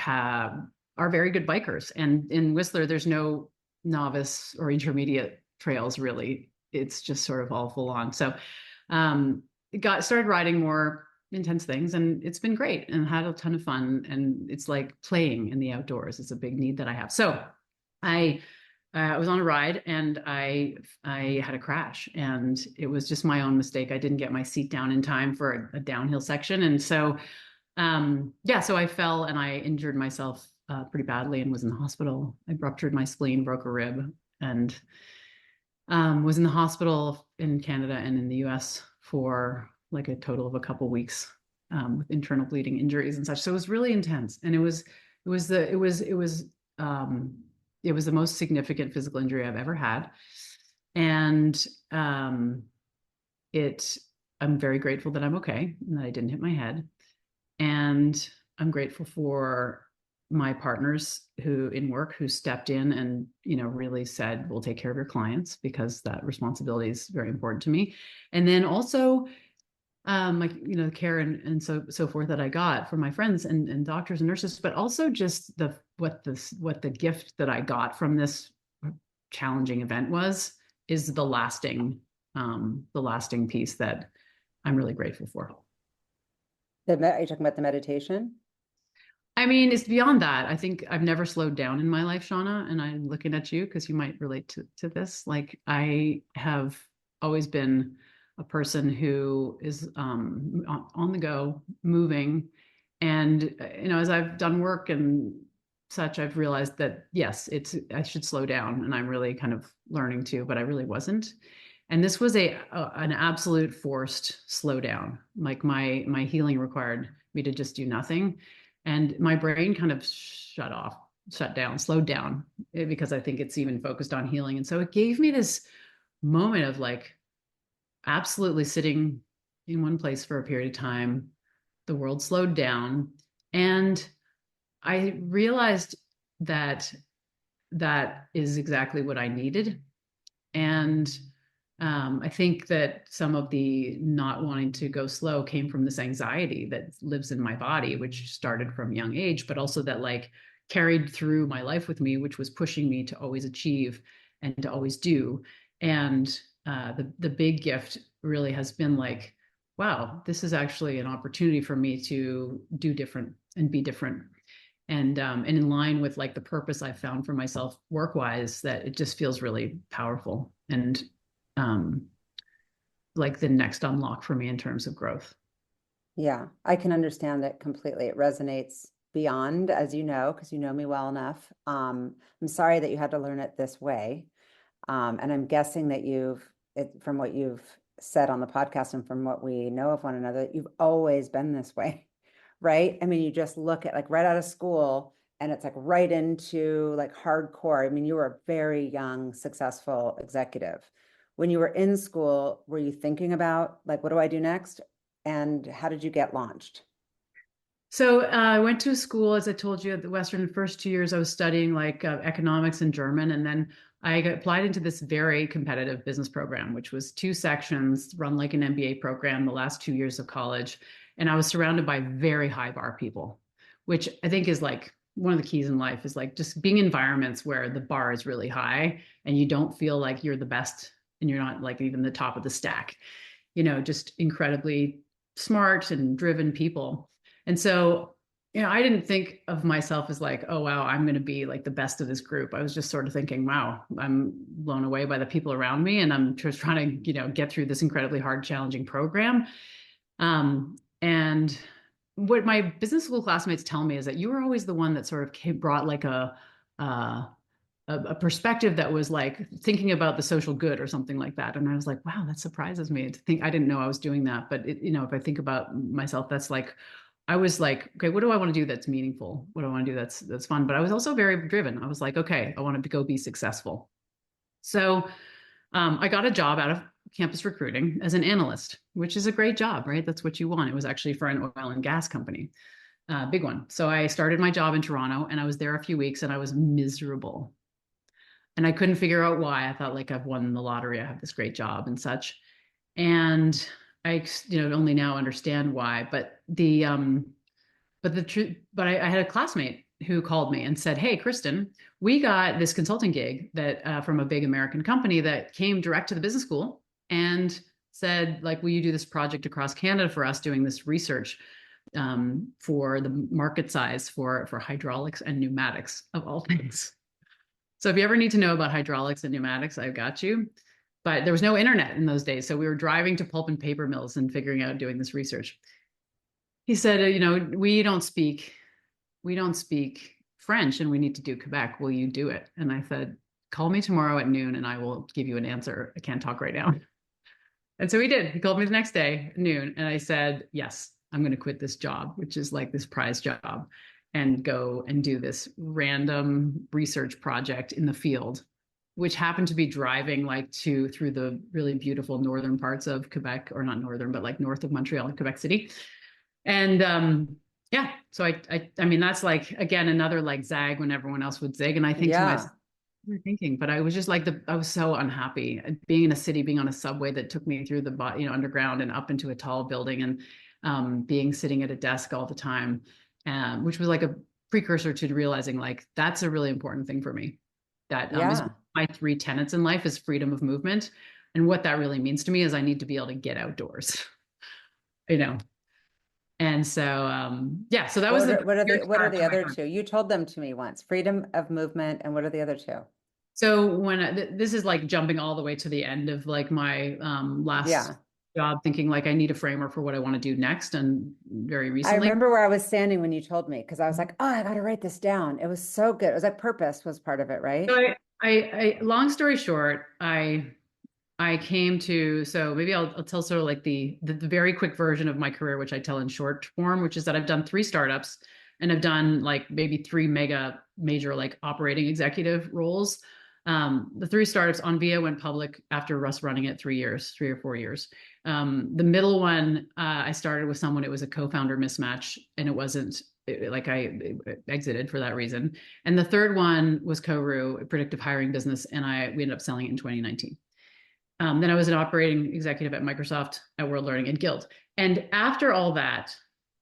[SPEAKER 1] are very good bikers. And in Whistler, there's no novice or intermediate trails really. It's just sort of all full on. So got started riding more intense things, and it's been great and had a ton of fun. And it's like playing in the outdoors. It's a big need that I have. So I was on a ride and I had a crash, and it was just my own mistake. I didn't get my seat down in time for a downhill section, and so yeah, so I fell and I injured myself pretty badly and was in the hospital. I ruptured my spleen, broke a rib, and was in the hospital in Canada and in the US for like a total of a couple weeks with internal bleeding injuries and such. So it was really intense, and it was the um, it was the most significant physical injury I've ever had, and it I'm very grateful that I'm okay and that I didn't hit my head, and I'm grateful for my partners who in work who stepped in and really said we'll take care of your clients, because that responsibility is very important to me. And then also like the care and so forth that I got from my friends and doctors and nurses, but also just what the gift that I got from this challenging event is the lasting piece that I'm really grateful for.
[SPEAKER 2] Are you talking about the meditation?
[SPEAKER 1] I mean, it's beyond that. I think I've never slowed down in my life, Shauna, and I'm looking at you because you might relate to this. Like I have always been a person who is on the go, moving. And as I've done work and such, I've realized that yes, I should slow down, and I'm really kind of learning to, but I really wasn't. And this was an absolute forced slowdown. Like my healing required me to just do nothing, and my brain kind of shut down, slowed down, because I think it's even focused on healing. And so it gave me this moment of like absolutely sitting in one place for a period of time. The world slowed down, and I realized that that is exactly what I needed. And I think that some of the not wanting to go slow came from this anxiety that lives in my body, which started from a young age, but also that like carried through my life with me, which was pushing me to always achieve and to always do. And the big gift really has been like, wow, this is actually an opportunity for me to do different and be different. And in line with like the purpose I found for myself work wise, that it just feels really powerful and um, like the next unlock for me in terms of growth.
[SPEAKER 2] Yeah, I can understand it completely. It resonates beyond, as you know, because you know me well enough. I'm sorry that you had to learn it this way. And I'm guessing that from what you've said on the podcast and from what we know of one another, you've always been this way, right? I mean, you just look at like right out of school and it's like right into like hardcore. I mean, you were a very young, successful executive. When you were in school, were you thinking about like, what do I do next? And how did you get launched?
[SPEAKER 1] So I went to school, as I told you, at the Western. The first 2 years, I was studying like economics and German, and then I got applied into this very competitive business program, which was 2 sections, run like an MBA program, the last 2 years of college, and I was surrounded by very high bar people, which I think is like one of the keys in life is like just being in environments where the bar is really high and you don't feel like you're the best and you're not like even the top of the stack, just incredibly smart and driven people. And so, I didn't think of myself as like, oh, wow, I'm going to be like the best of this group. I was just sort of thinking, wow, I'm blown away by the people around me. And I'm just trying to, get through this incredibly hard, challenging program. And what my business school classmates tell me is that you were always the one that sort of brought like uh, a perspective that was like thinking about the social good or something like that. And I was like, wow, that surprises me to think. I didn't know I was doing that. But if I think about myself, that's like, I was like, okay, what do I want to do that's meaningful? What do I want to do that's fun? But I was also very driven. I was like, okay, I want to go be successful. So I got a job out of campus recruiting as an analyst, which is a great job, right? That's what you want. It was actually for an oil and gas company, big one. So I started my job in Toronto and I was there a few weeks and I was miserable. And I couldn't figure out why. I thought like I've won the lottery. I have this great job and such. And I, only now understand why. But I had a classmate who called me and said, "Hey, Kristen, we got this consulting gig that from a big American company that came direct to the business school and said, like, will you do this project across Canada for us doing this research for the market size for hydraulics and pneumatics of all things." So if you ever need to know about hydraulics and pneumatics, I've got you. But there was no internet in those days, so we were driving to pulp and paper mills and figuring out doing this research. He said, we don't speak French and we need to do Quebec. Will you do it? And I said, call me tomorrow at noon and I will give you an answer. I can't talk right now. And so he did. He called me the next day at noon and I said, yes, I'm going to quit this job, which is like this prize job, and go and do this random research project in the field, which happened to be driving like through the really beautiful northern parts of Quebec, or not northern, but like north of Montreal and Quebec City. And yeah, so I mean, that's like, again, another like zag when everyone else would zig. And I think to
[SPEAKER 2] Yeah.
[SPEAKER 1] myself, what am I thinking? But I was just like, I was so unhappy being in a city, being on a subway that took me through the, underground and up into a tall building, and being sitting at a desk all the time, which was like a precursor to realizing like, that's a really important thing for me. That is
[SPEAKER 2] Yeah.
[SPEAKER 1] my 3 tenets in life is freedom of movement. And what that really means to me is I need to be able to get outdoors, you know? And so, yeah, so that was the
[SPEAKER 2] What are
[SPEAKER 1] start
[SPEAKER 2] the
[SPEAKER 1] to my
[SPEAKER 2] other
[SPEAKER 1] career.
[SPEAKER 2] two? You told them to me once. Freedom of movement, and what are the other two?
[SPEAKER 1] So this is like jumping all the way to the end of like my last
[SPEAKER 2] Yeah.
[SPEAKER 1] job, thinking like I need a framework for what I want to do next, and very
[SPEAKER 2] I
[SPEAKER 1] recently.
[SPEAKER 2] remember where I was standing when you told me because I was like, oh, I got to write this down. It was so good. It was like purpose was part of it,
[SPEAKER 1] So
[SPEAKER 2] right?
[SPEAKER 1] long story short, I came to, so maybe I'll tell sort of like the very quick version of my career, which I tell in short form, which is that I've done 3 startups and I've done like maybe 3 major like operating executive roles. The 3 startups, on Via went public after us running it 3 years, 3 or 4 years. The middle one, I started with someone, it was a co-founder mismatch and it wasn't like I exited for that reason. And the third one was Koru, a predictive hiring business. And we ended up selling it in 2019. Then I was an operating executive at Microsoft, at World Learning, and Guild. And after all that,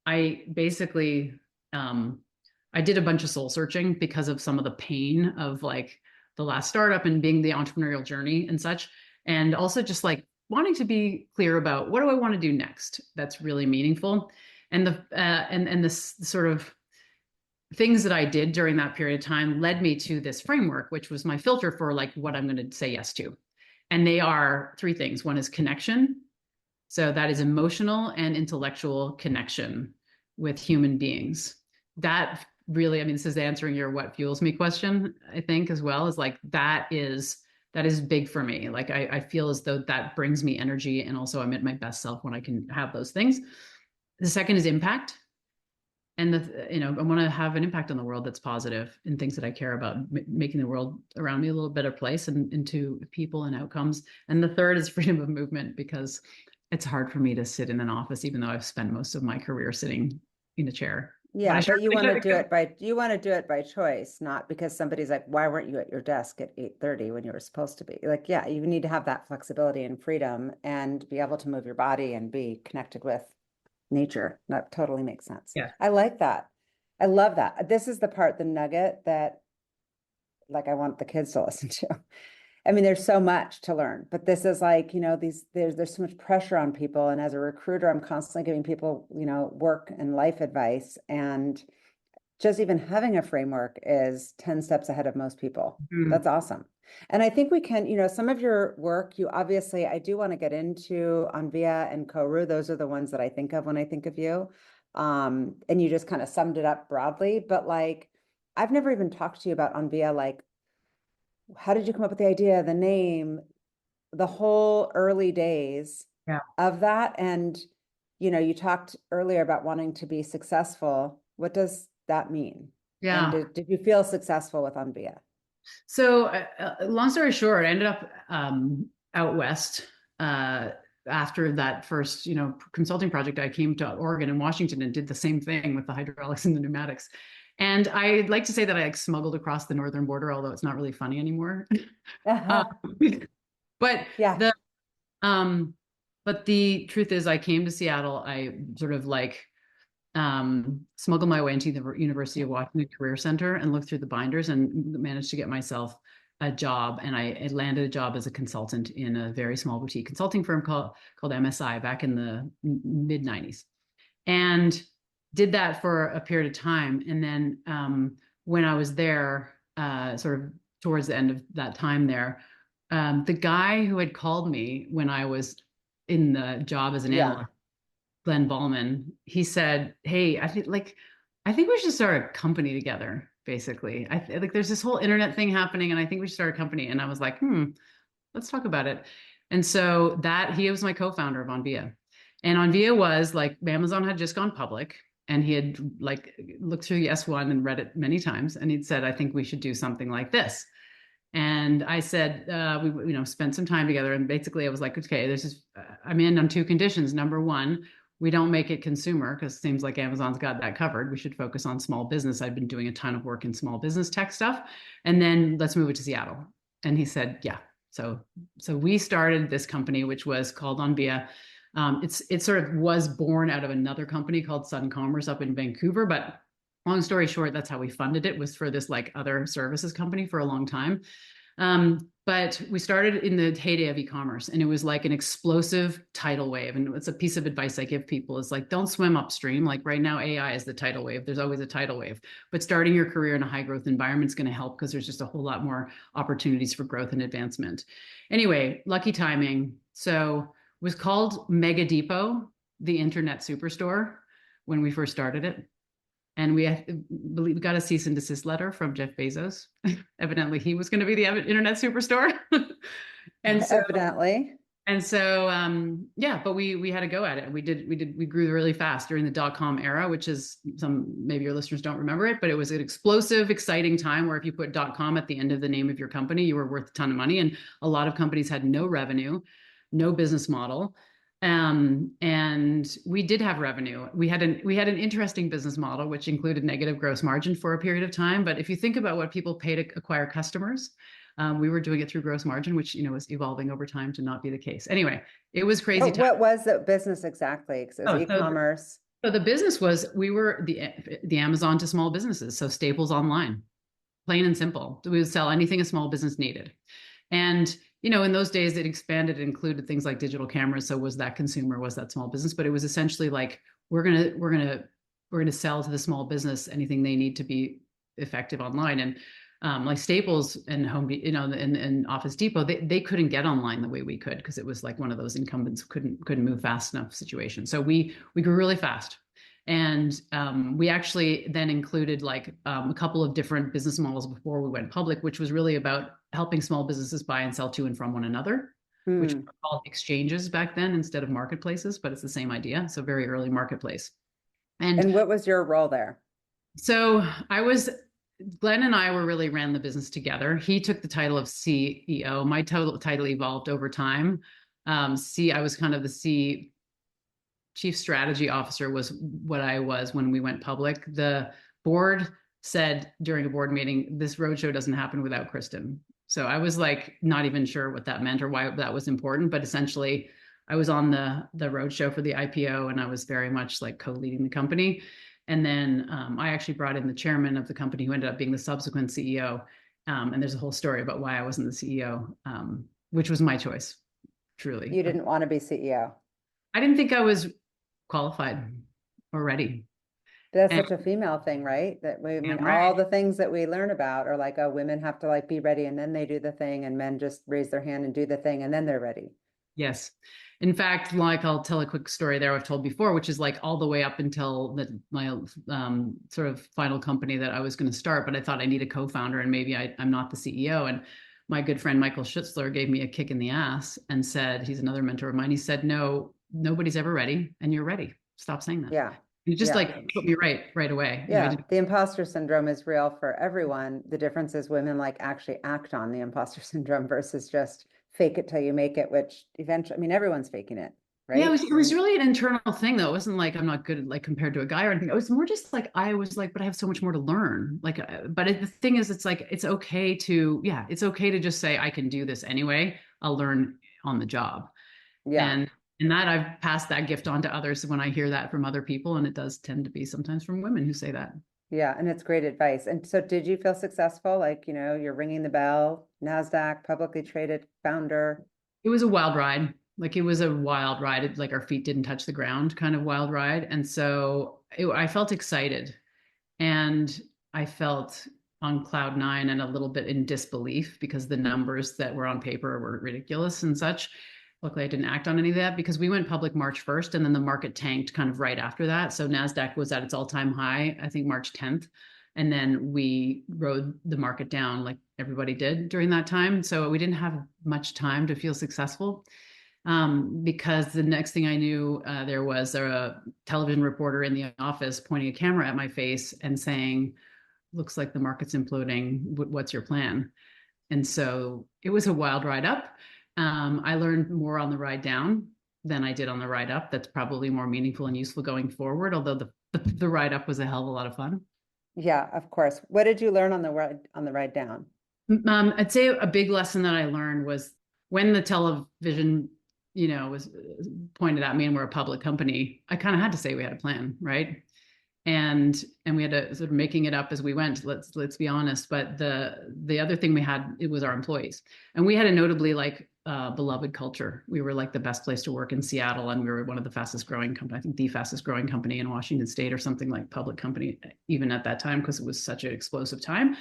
[SPEAKER 1] I basically I did a bunch of soul searching because of some of the pain of like the last startup and being the entrepreneurial journey and such, and also just like wanting to be clear about what do I want to do next that's really meaningful. And the sort of things that I did during that period of time led me to this framework, which was my filter for like what I'm going to say yes to. And they are three things. One is connection. So that is emotional and intellectual connection with human beings. That really, I mean, this is answering your what fuels me question, I think, as well, is like that is big for me. Like I feel as though that brings me energy, and also I'm at my best self when I can have those things. The second is impact. And I want to have an impact on the world that's positive in things that I care about, making the world around me a little better place and into people and outcomes. And the third is freedom of movement, because it's hard for me to sit in an office, even though I've spent most of my career sitting in a chair. But I
[SPEAKER 2] Yeah,
[SPEAKER 1] sure
[SPEAKER 2] but you
[SPEAKER 1] really
[SPEAKER 2] want to do
[SPEAKER 1] could.
[SPEAKER 2] it by choice, not because somebody's like, why weren't you at your desk at 8:30 when you were supposed to be? Like, yeah, you need to have that flexibility and freedom and be able to move your body and be connected with nature. That totally makes sense.
[SPEAKER 1] Yeah.
[SPEAKER 2] I like that. I love that. This is the part, the nugget that like I want the kids to listen to. I mean, there's so much to learn, but this is like, there's so much pressure on people. And as a recruiter, I'm constantly giving people, work and life advice. And just even having a framework is 10 steps ahead of most people.
[SPEAKER 1] Mm.
[SPEAKER 2] That's awesome. And I think we can, some of your work, I do want to get into Onvia and Koru. Those are the ones that I think of when I think of you. And you just kind of summed it up broadly, but like, I've never even talked to you about Onvia. Like, how did you come up with the idea, the name, the whole early days
[SPEAKER 1] Yeah.
[SPEAKER 2] of that? And, you talked earlier about wanting to be successful. What does that mean? And
[SPEAKER 1] Yeah.
[SPEAKER 2] did you feel successful with Onvia?
[SPEAKER 1] So, long story short, I ended up out west after that first, consulting project. I came to Oregon and Washington and did the same thing with the hydraulics and the pneumatics. And I like to say that I like smuggled across the northern border, although it's not really funny anymore. Uh, but
[SPEAKER 2] Yeah,
[SPEAKER 1] the um, but the truth is, I came to Seattle. I sort of like smuggled my way into the University of Washington Career Center and looked through the binders and managed to get myself a job. And I landed a job as a consultant in a very small boutique consulting firm called MSI back in the mid 90s. And did that for a period of time. And then when I was there, sort of towards the end of that time there, the guy who had called me when I was in the job as an
[SPEAKER 2] yeah.
[SPEAKER 1] analyst, Glenn Ballman, he said, "Hey, I think we should start a company together, basically. Like there's this whole internet thing happening, and I think we should start a company." And I was like, let's talk about it. And so that he was my co-founder of Onvia. And Onvia was like Amazon had just gone public, and he had like looked through the S1 and read it many times, and he'd said, "I think we should do something like this." And I said, we spent some time together, and basically I was like, okay, I'm in on two conditions. Number one, we don't make it consumer, because it seems like Amazon's got that covered. We should focus on small business. I've been doing a ton of work in small business tech stuff. And then let's move it to Seattle. And he said, yeah. So we started this company, which was called Onvia. It sort of was born out of another company called Sun Commerce up in Vancouver, but long story short, that's how we funded it, was for this like other services company for a long time. But we started in the heyday of e-commerce, and it was like an explosive tidal wave. And it's a piece of advice I give people is like, don't swim upstream. Like right now, AI is the tidal wave. There's always a tidal wave, but starting your career in a high growth environment is going to help, because there's just a whole lot more opportunities for growth and advancement. Anyway, lucky timing. So it was called Mega Depot, the internet superstore, when we first started it. And we got a cease and desist letter from Jeff Bezos. Evidently, he was going to be the internet superstore. and so,
[SPEAKER 2] Evidently.
[SPEAKER 1] yeah, but we had to go at it. We grew really fast during the dot-com era, which is maybe your listeners don't remember it, but it was an explosive, exciting time where if you put .com at the end of the name of your company, you were worth a ton of money. And a lot of companies had no revenue, no business model. And we did have revenue. We had an interesting business model, which included negative gross margin for a period of time. But if you think about what people pay to acquire customers, We were doing it through gross margin, which, was evolving over time to not be the case. Anyway, it was crazy time.
[SPEAKER 2] What was the business exactly? Because it was
[SPEAKER 1] Oh,
[SPEAKER 2] e-commerce.
[SPEAKER 1] so the business was, we were the Amazon to small businesses. So Staples online, plain and simple. We would sell anything a small business needed. And, in those days it expanded, it included things like digital cameras. So was that consumer, was that small business? But it was essentially like, we're gonna sell to the small business anything they need to be effective online. And like Staples and and Office Depot, they couldn't get online the way we could, because it was like one of those incumbents couldn't move fast enough situations. So we grew really fast. And we actually then included like a couple of different business models before we went public, which was really about helping small businesses buy and sell to and from one another, which were called exchanges back then instead of marketplaces, but it's the same idea. So very early marketplace.
[SPEAKER 2] And what was your role there?
[SPEAKER 1] So Glenn and I really ran the business together. He took the title of CEO. My title evolved over time. I was kind of the Chief Strategy Officer was what I was when we went public. The board said during a board meeting, this roadshow doesn't happen without Kristen. So I was like, not even sure what that meant or why that was important, but essentially I was on the roadshow for the IPO, and I was very much like co-leading the company. And then I actually brought in the chairman of the company, who ended up being the subsequent CEO. And there's a whole story about why I wasn't the CEO, which was my choice, truly.
[SPEAKER 2] You didn't want to be CEO.
[SPEAKER 1] I didn't think I was qualified or ready.
[SPEAKER 2] That's such a female thing, right? That all the things that we learn about are like, oh, women have to like be ready and then they do the thing, and men just raise their hand and do the thing and then they're ready.
[SPEAKER 1] Yes. In fact, like I'll tell a quick story there I've told before, which is like all the way up until my sort of final company that I was going to start, but I thought I need a co-founder and maybe I'm not the CEO. And my good friend Michael Schutzler gave me a kick in the ass and said, he's another mentor of mine. He said, no, nobody's ever ready, and you're ready. Stop saying that.
[SPEAKER 2] Yeah.
[SPEAKER 1] You just like put me right away.
[SPEAKER 2] Yeah. The imposter syndrome is real for everyone. The difference is women like actually act on the imposter syndrome versus just fake it till you make it, which eventually, everyone's faking it, right?
[SPEAKER 1] Yeah, it was really an internal thing though. It wasn't like I'm not good like compared to a guy or anything. It was more just like I was like, but I have so much more to learn. Like, the thing is, it's like it's okay to just say I can do this anyway. I'll learn on the job. Yeah. And that I've passed that gift on to others when I hear that from other people, and it does tend to be sometimes from women who say that.
[SPEAKER 2] Yeah, and it's great advice. And so did you feel successful? Like, you're ringing the bell, NASDAQ, publicly traded founder.
[SPEAKER 1] It was a wild ride. Like it was a wild ride. Like our feet didn't touch the ground kind of wild ride. And so I felt excited, and I felt on cloud nine and a little bit in disbelief because the numbers that were on paper were ridiculous and such. Luckily, I didn't act on any of that because we went public March 1st, and then the market tanked kind of right after that. So NASDAQ was at its all-time high, I think March 10th. And then we rode the market down like everybody did during that time. So we didn't have much time to feel successful, because the next thing I knew, there was a television reporter in the office pointing a camera at my face and saying, looks like the market's imploding. What's your plan? And so it was a wild ride up. I learned more on the ride down than I did on the ride up. That's probably more meaningful and useful going forward, although the ride up was a hell of a lot of fun.
[SPEAKER 2] Yeah, of course. What did you learn on the ride down?
[SPEAKER 1] I'd say a big lesson that I learned was when the television, was pointed at me and we're a public company, I kind of had to say we had a plan, right? And we had to sort of making it up as we went. Let's be honest. But the other thing we had, it was our employees, and we had a notably beloved culture. We were like the best place to work in Seattle, and we were one of the fastest growing company. I think the fastest growing company in Washington State or something, like public company, even at that time, because it was such an explosive time.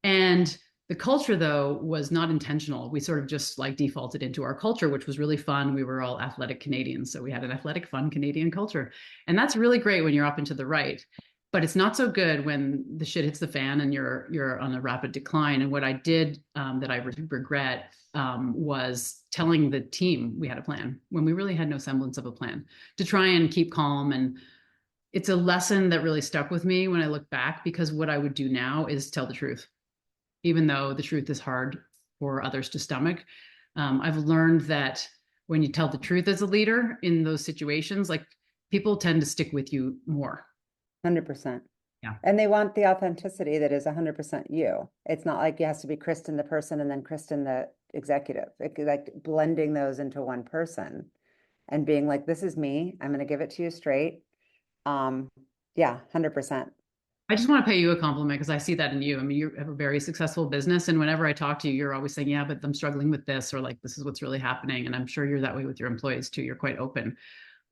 [SPEAKER 1] And the culture, though, was not intentional. We sort of just like defaulted into our culture, which was really fun. We were all athletic Canadians. So we had an athletic, fun Canadian culture. And that's really great when you're up and to the right. But it's not so good when the shit hits the fan and you're on a rapid decline. And what I did that I regret was telling the team we had a plan when we really had no semblance of a plan, to try and keep calm. And it's a lesson that really stuck with me when I look back, because what I would do now is tell the truth, even though the truth is hard for others to stomach. I've learned that when you tell the truth as a leader in those situations, like people tend to stick with you more.
[SPEAKER 2] 100%.
[SPEAKER 1] Yeah.
[SPEAKER 2] And they want the authenticity that is 100% you. It's not like it has to be Kristen the person and then Kristen the executive. Like blending those into one person and being like, this is me. I'm going to give it to you straight. Um, yeah, 100%.
[SPEAKER 1] I just want to pay you a compliment because I see that in you. I mean, you have a very successful business. And whenever I talk to you, you're always saying, yeah, but I'm struggling with this, or like, this is what's really happening. And I'm sure you're that way with your employees too. You're quite open.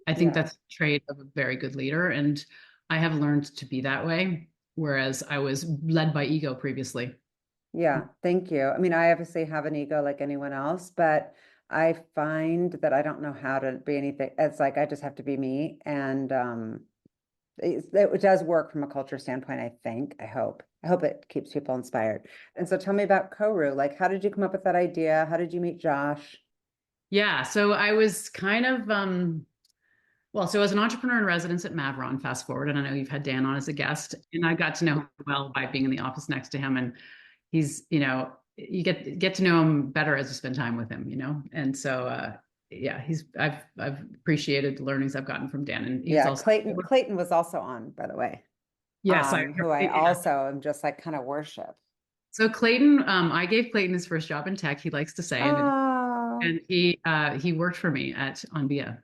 [SPEAKER 1] I think
[SPEAKER 2] Yeah.
[SPEAKER 1] that's a trait of a very good leader. And I have learned to be that way, whereas I was led by ego previously.
[SPEAKER 2] Yeah. Thank you. I mean, I obviously have an ego like anyone else, but I find that I don't know how to be anything. It's like I just have to be me. And it does work from a culture standpoint, I think. I hope. I hope it keeps people inspired. And so tell me about Koru. Like, how did you come up with that idea? How did you meet Josh?
[SPEAKER 1] Yeah. So I was kind of, well, so as an entrepreneur in residence at Mavron, fast forward, and I know you've had Dan on as a guest, and I got to know him well by being in the office next to him. And he's, you get to know him better as you spend time with him, And so yeah, I've appreciated the learnings I've gotten from Dan. And he was
[SPEAKER 2] Yeah,
[SPEAKER 1] also
[SPEAKER 2] Clayton was also on, by the way.
[SPEAKER 1] yes,
[SPEAKER 2] Who I
[SPEAKER 1] yeah.
[SPEAKER 2] also am just like kind of worship.
[SPEAKER 1] So Clayton, I gave Clayton his first job in tech, he likes to say,
[SPEAKER 2] Oh,
[SPEAKER 1] and he worked for me at Onvia.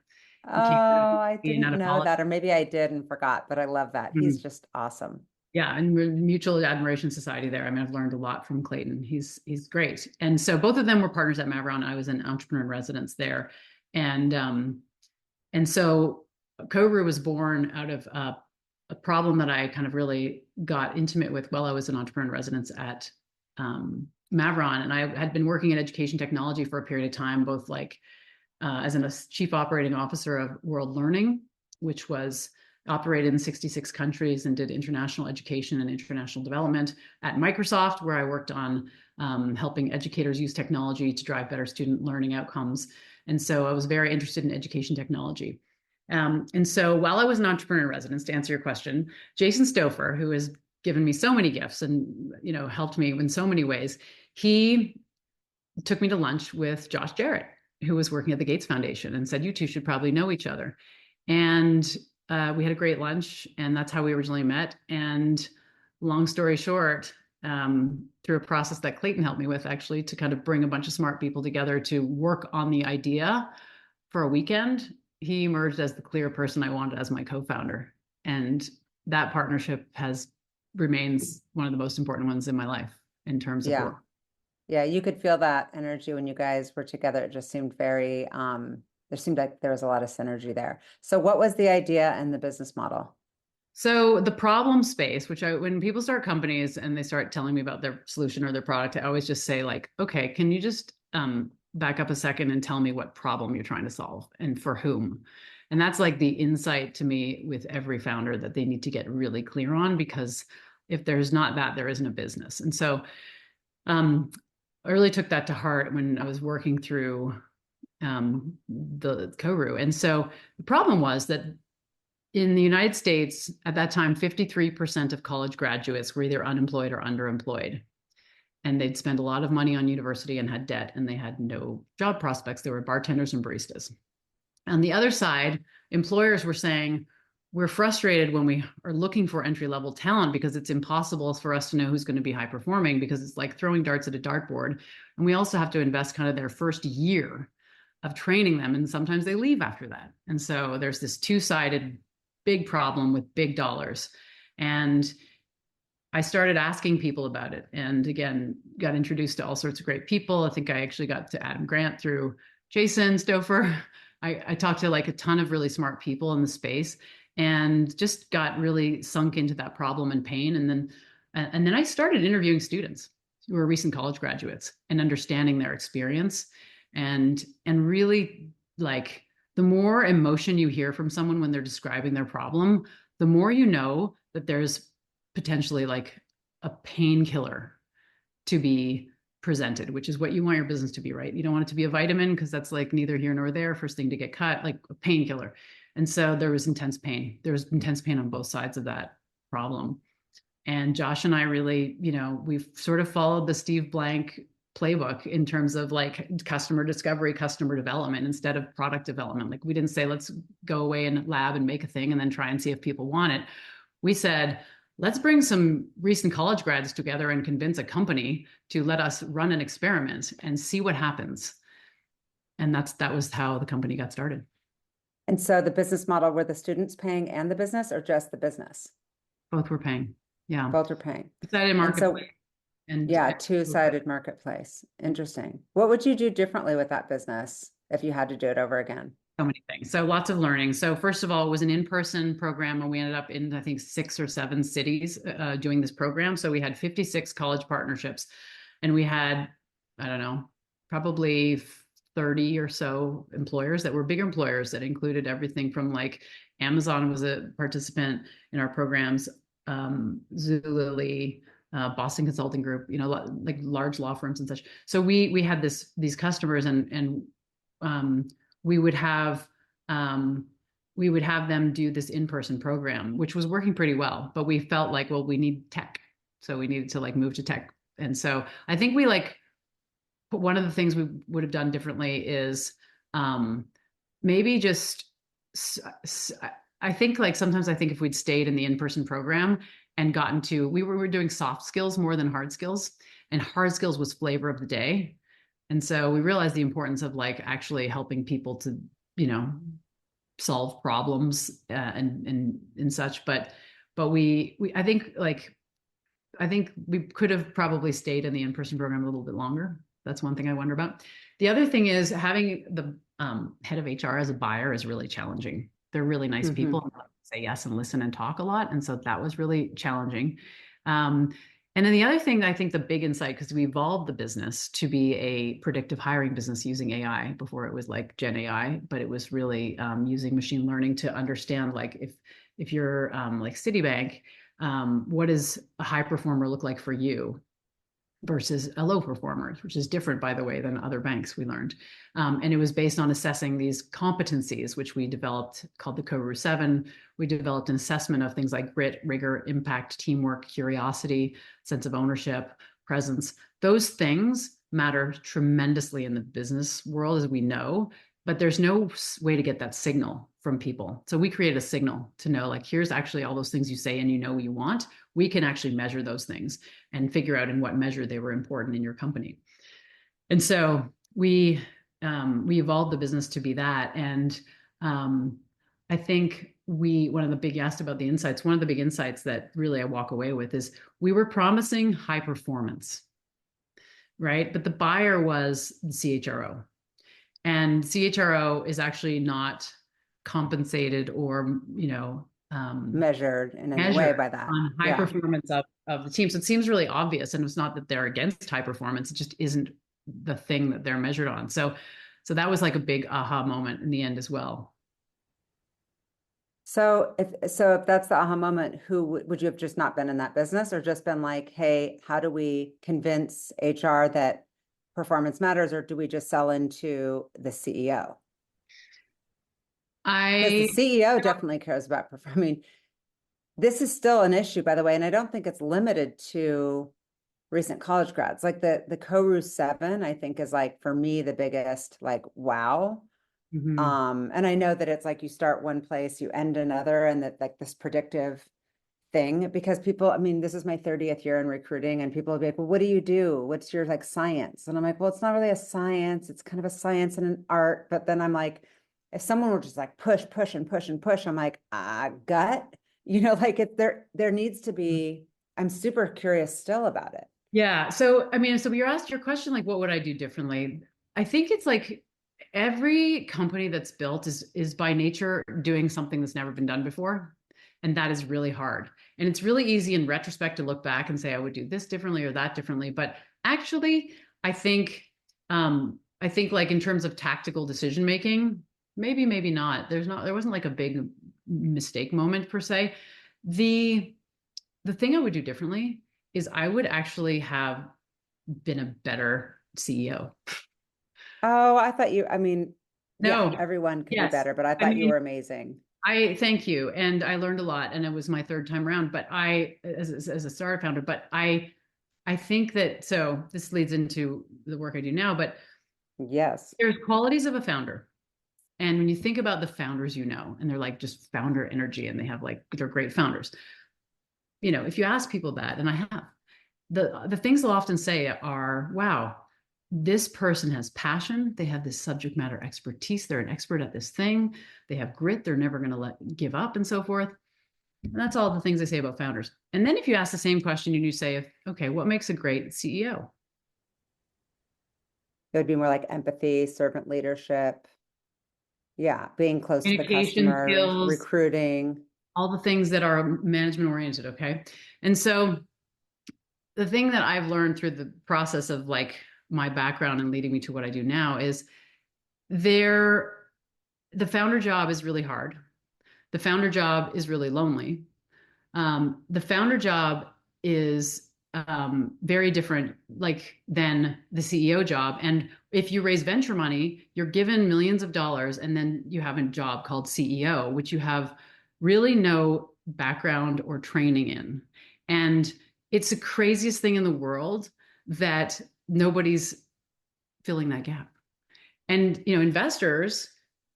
[SPEAKER 1] He came
[SPEAKER 2] oh, I
[SPEAKER 1] in
[SPEAKER 2] didn't
[SPEAKER 1] out of
[SPEAKER 2] know
[SPEAKER 1] college.
[SPEAKER 2] that, or maybe I did and forgot, but I love that. He's
[SPEAKER 1] Mhm.
[SPEAKER 2] just awesome.
[SPEAKER 1] Yeah, and we're mutual admiration society there. I mean, I've learned a lot from Clayton. He's great. And so both of them were partners at Mavron. I was an entrepreneur in residence there. And so Koru was born out of a problem that I kind of really got intimate with while I was an entrepreneur in residence at Mavron. And I had been working in education technology for a period of time, both like as a chief operating officer of World Learning, which was operated in 66 countries and did international education and international development at Microsoft, where I worked on helping educators use technology to drive better student learning outcomes. And so I was very interested in education technology. And so while I was an entrepreneur in residence, to answer your question, Jason Stouffer, who has given me so many gifts and helped me in so many ways, he took me to lunch with Josh Jarrett, who was working at the Gates Foundation, and said, you two should probably know each other. And we had a great lunch, and that's how we originally met. And long story short, through a process that Clayton helped me with, actually, to kind of bring a bunch of smart people together to work on the idea for a weekend, he emerged as the clear person I wanted as my co-founder. And that partnership remains one of the most important ones in my life in terms of
[SPEAKER 2] Yeah.
[SPEAKER 1] work.
[SPEAKER 2] Yeah, you could feel that energy when you guys were together. It just seemed very, there seemed like there was a lot of synergy there. So what was the idea and the business model?
[SPEAKER 1] So the problem space, when people start companies and they start telling me about their solution or their product, I always just say like, okay, can you just back up a second and tell me what problem you're trying to solve and for whom? And that's like the insight to me with every founder that they need to get really clear on, because if there's not that, there isn't a business. And so I really took that to heart when I was working through the Koru. And so the problem was that in the United States, at that time, 53% of college graduates were either unemployed or underemployed. And they'd spend a lot of money on university and had debt, and they had no job prospects. They were bartenders and baristas. On the other side, employers were saying, we're frustrated when we are looking for entry level talent because it's impossible for us to know who's going to be high performing, because it's like throwing darts at a dartboard. And we also have to invest kind of their first year of training them. And sometimes they leave after that. And so there's this two-sided big problem with big dollars. And I started asking people about it, and again, got introduced to all sorts of great people. I think I actually got to Adam Grant through Jason Stouffer. I talked to like a ton of really smart people in the space and just got really sunk into that problem and pain. And then I started interviewing students who were recent college graduates and understanding their experience, and really, like, the more emotion you hear from someone when they're describing their problem, the more you know that there's potentially like a painkiller to be presented, which is what you want your business to be, right? You don't want it to be a vitamin, because that's like neither here nor there, first thing to get cut, like a painkiller. And so there was intense pain. There was intense pain on both sides of that problem. And Josh and I really, we've sort of followed the Steve Blank playbook in terms of like customer discovery, customer development instead of product development. Like, we didn't say, let's go away and lab and make a thing and then try and see if people want it. We said, let's bring some recent college grads together and convince a company to let us run an experiment and see what happens. And that was how the company got started.
[SPEAKER 2] And so the business model, were the students paying and the business, or just the business?
[SPEAKER 1] Both were paying. Yeah.
[SPEAKER 2] Both are paying.
[SPEAKER 1] Decided
[SPEAKER 2] And so,
[SPEAKER 1] marketplace
[SPEAKER 2] yeah,
[SPEAKER 1] and
[SPEAKER 2] two-sided marketplace. Interesting. What would you do differently with that business if you had to do it over again?
[SPEAKER 1] so many things. So lots of learning. So first of all, it was an in-person program, and we ended up in, I think, 6 or 7 cities doing this program. So we had 56 college partnerships, and we had, I don't know, probably 30 or so employers that were big employers that included everything from like Amazon was a participant in our programs, Zulily, Boston Consulting Group, like large law firms and such. So we had these customers, and um, we would have um, we would have them do this in-person program, which was working pretty well. But we felt like, well, we need tech, so we needed to like move to tech. And so I think we like one of the things we would have done differently is maybe just I think like sometimes I think if we'd stayed in the in-person program and gotten to we were doing soft skills more than hard skills, and hard skills was flavor of the day. And so we realized the importance of like actually helping people to, you know, solve problems and such. But we I think we could have probably stayed in the in-person program a little bit longer. That's one thing I wonder about. The other thing is having the head of HR as a buyer is really challenging. They're really nice
[SPEAKER 2] Mm-hmm.
[SPEAKER 1] people, say yes and listen and talk a lot. And so that was really challenging. Um, and then the other thing, I think the big insight, because we evolved the business to be a predictive hiring business using AI before it was like Gen AI, but it was really using machine learning to understand like if you're like Citibank, what does a high performer look like for you versus a low performer, which is different, by the way, than other banks, we learned. And it was based on assessing these competencies, which we developed called the Koru 7. We developed an assessment of things like grit, rigor, impact, teamwork, curiosity, sense of ownership, presence. Those things matter tremendously in the business world, as we know, but there's no way to get that signal from people. So we created a signal to know, like, here's actually all those things you say and you know you want. We can actually measure those things and figure out in what measure they were important in your company. And so we evolved the business to be that. And I think one of the big, you asked about the insights. One of the big insights that really I walk away with is we were promising high performance, right? But the buyer was the CHRO. And CHRO is actually not compensated or,
[SPEAKER 2] Measured in any way
[SPEAKER 1] measured
[SPEAKER 2] by that.
[SPEAKER 1] on high
[SPEAKER 2] Yeah.
[SPEAKER 1] performance of the team. So it seems really obvious. And it's not that they're against high performance, it just isn't the thing that they're measured on. So that was like a big aha moment in the end as well.
[SPEAKER 2] So if that's the aha moment, who would you have just not been in that business, or just been like, hey, how do we convince HR that performance matters, or do we just sell into the CEO? Because the
[SPEAKER 1] I
[SPEAKER 2] CEO definitely cares about performance. I mean, this is still an issue, by the way, and I don't think it's limited to recent college grads. Like the Koru 7, I think is like for me the biggest like wow.
[SPEAKER 1] mhm.
[SPEAKER 2] And I know that it's like you start one place, you end another, and that like this predictive thing, because people, I mean, this is my 30th year in recruiting, and people will be like, well, what do you do? What's your like science? And I'm like, well, it's not really a science, it's kind of a science and an art. But then I'm like, if someone were just like push, push, and push and push, I'm like, gut, like there needs to be, I'm super curious still about it.
[SPEAKER 1] Yeah. So, I mean, so you're asked your question, like, what would I do differently? I think it's like every company that's built is by nature doing something that's never been done before. And that is really hard. And it's really easy in retrospect to look back and say, I would do this differently or that differently. But actually, I think, I think like in terms of tactical decision making, maybe not. There wasn't like a big mistake moment per se. The the thing I would do differently is I would actually have been a better CEO.
[SPEAKER 2] Oh, I mean, yeah,
[SPEAKER 1] No,
[SPEAKER 2] everyone could be
[SPEAKER 1] yes.
[SPEAKER 2] better, but I
[SPEAKER 1] I
[SPEAKER 2] thought you
[SPEAKER 1] mean,
[SPEAKER 2] were amazing.
[SPEAKER 1] I thank you. And I learned a lot, and it was my third time around, but as a startup founder, but I think that, so this leads into the work I do now, but
[SPEAKER 2] Yes.
[SPEAKER 1] there's qualities of a founder. And when you think about the founders, and they're like just founder energy, and they have like, they're great founders. if you ask people that, and I have, the things they'll often say are, wow, this person has passion. They have this subject matter expertise. They're an expert at this thing. They have grit. They're never going to give up and so forth. And that's all the things they say about founders. And then if you ask the same question and you say, okay, what makes a great CEO?
[SPEAKER 2] It would be more like empathy, servant leadership. Yeah, being close to the
[SPEAKER 1] Communication
[SPEAKER 2] customer,
[SPEAKER 1] skills,
[SPEAKER 2] recruiting.
[SPEAKER 1] all the things that are management oriented. Okay. And so the thing that I've learned through the process of like my background and leading me to what I do now is there, the founder job is really hard. The founder job is really lonely. The founder job is very different like than the CEO job. And if you raise venture money, you're given millions of dollars and then you have a job called CEO, which you have really no background or training in. And it's the craziest thing in the world that nobody's filling that gap. And investors,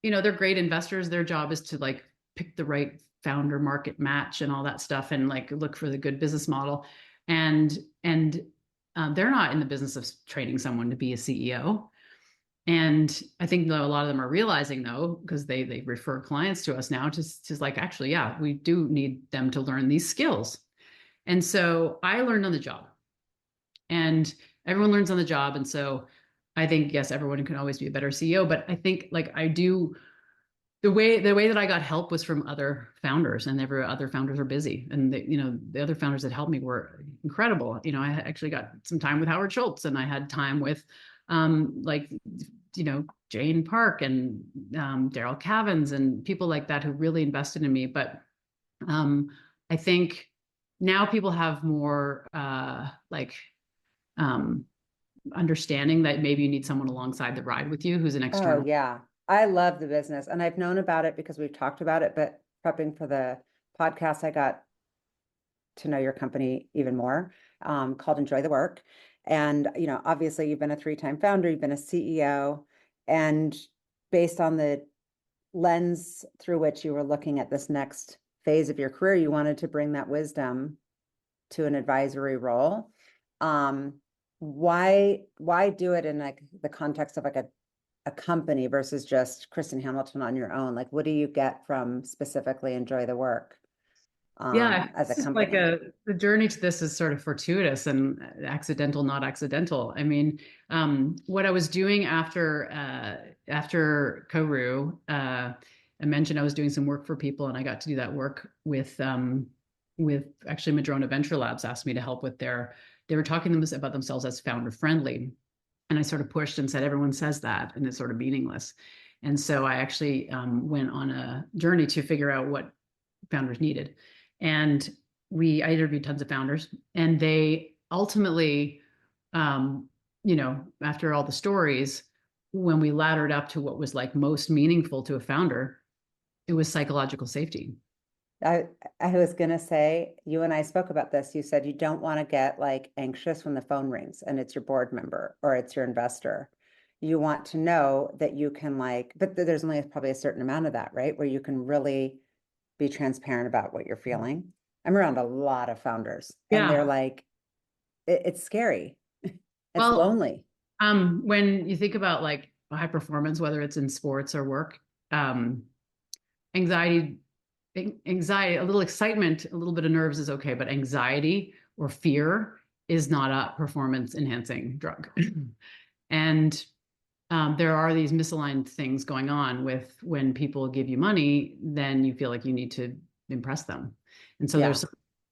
[SPEAKER 1] they're great investors. Their job is to like pick the right founder market match and all that stuff and like look for the good business model. And they're not in the business of training someone to be a CEO. And I think a lot of them are realizing though, because they refer clients to us now, to like, actually, yeah, we do need them to learn these skills. And so I learned on the job, and everyone learns on the job. And so I think, yes, everyone can always be a better CEO, but I think like I do, the way that I got help was from other founders, and every other founders are busy. And the other founders that helped me were incredible. I actually got some time with Howard Schultz, and I had time with like, Jane Park and Daryl Cavins and people like that who really invested in me. But I think now people have more um, understanding that maybe you need someone alongside the ride with you who's an
[SPEAKER 2] Oh,
[SPEAKER 1] external.
[SPEAKER 2] yeah. I love the business, and I've known about it because we've talked about it, but prepping for the podcast, I got to know your company even more, called Enjoy the Work. And, obviously you've been a three-time founder, you've been a CEO, and based on the lens through which you were looking at this next phase of your career, you wanted to bring that wisdom to an advisory role. Why do it in like the context of like a company versus just Kristen Hamilton on your own? Like, what do you get from specifically Enjoy the Work
[SPEAKER 1] Yeah,
[SPEAKER 2] as a
[SPEAKER 1] it's just like
[SPEAKER 2] company?
[SPEAKER 1] the journey to this is sort of fortuitous and accidental, not accidental. I mean, what I was doing after Koru, I mentioned I was doing some work for people, and I got to do that work with actually Madrona Venture Labs asked me to help with they were talking about themselves as founder friendly. And I sort of pushed and said, everyone says that, and it's sort of meaningless. And so I actually went on a journey to figure out what founders needed. And I interviewed tons of founders, and they ultimately, after all the stories, when we laddered up to what was like most meaningful to a founder, it was psychological safety.
[SPEAKER 2] I I was gonna say, you and I spoke about this. You said you don't want to get like anxious when the phone rings and it's your board member or it's your investor. You want to know that you can like, but there's only probably a certain amount of that, right? Where you can really be transparent about what you're feeling. I'm around a lot of founders and they're
[SPEAKER 1] Yeah.
[SPEAKER 2] like, it's scary. It's
[SPEAKER 1] Well,
[SPEAKER 2] lonely.
[SPEAKER 1] when you think about like high performance, whether it's in sports or work, um, anxiety, a little excitement, a little bit of nerves is okay, but anxiety or fear is not a performance enhancing drug. And there are these misaligned things going on with when people give you money, then you feel like you need to impress them. And so
[SPEAKER 2] Yeah.
[SPEAKER 1] there's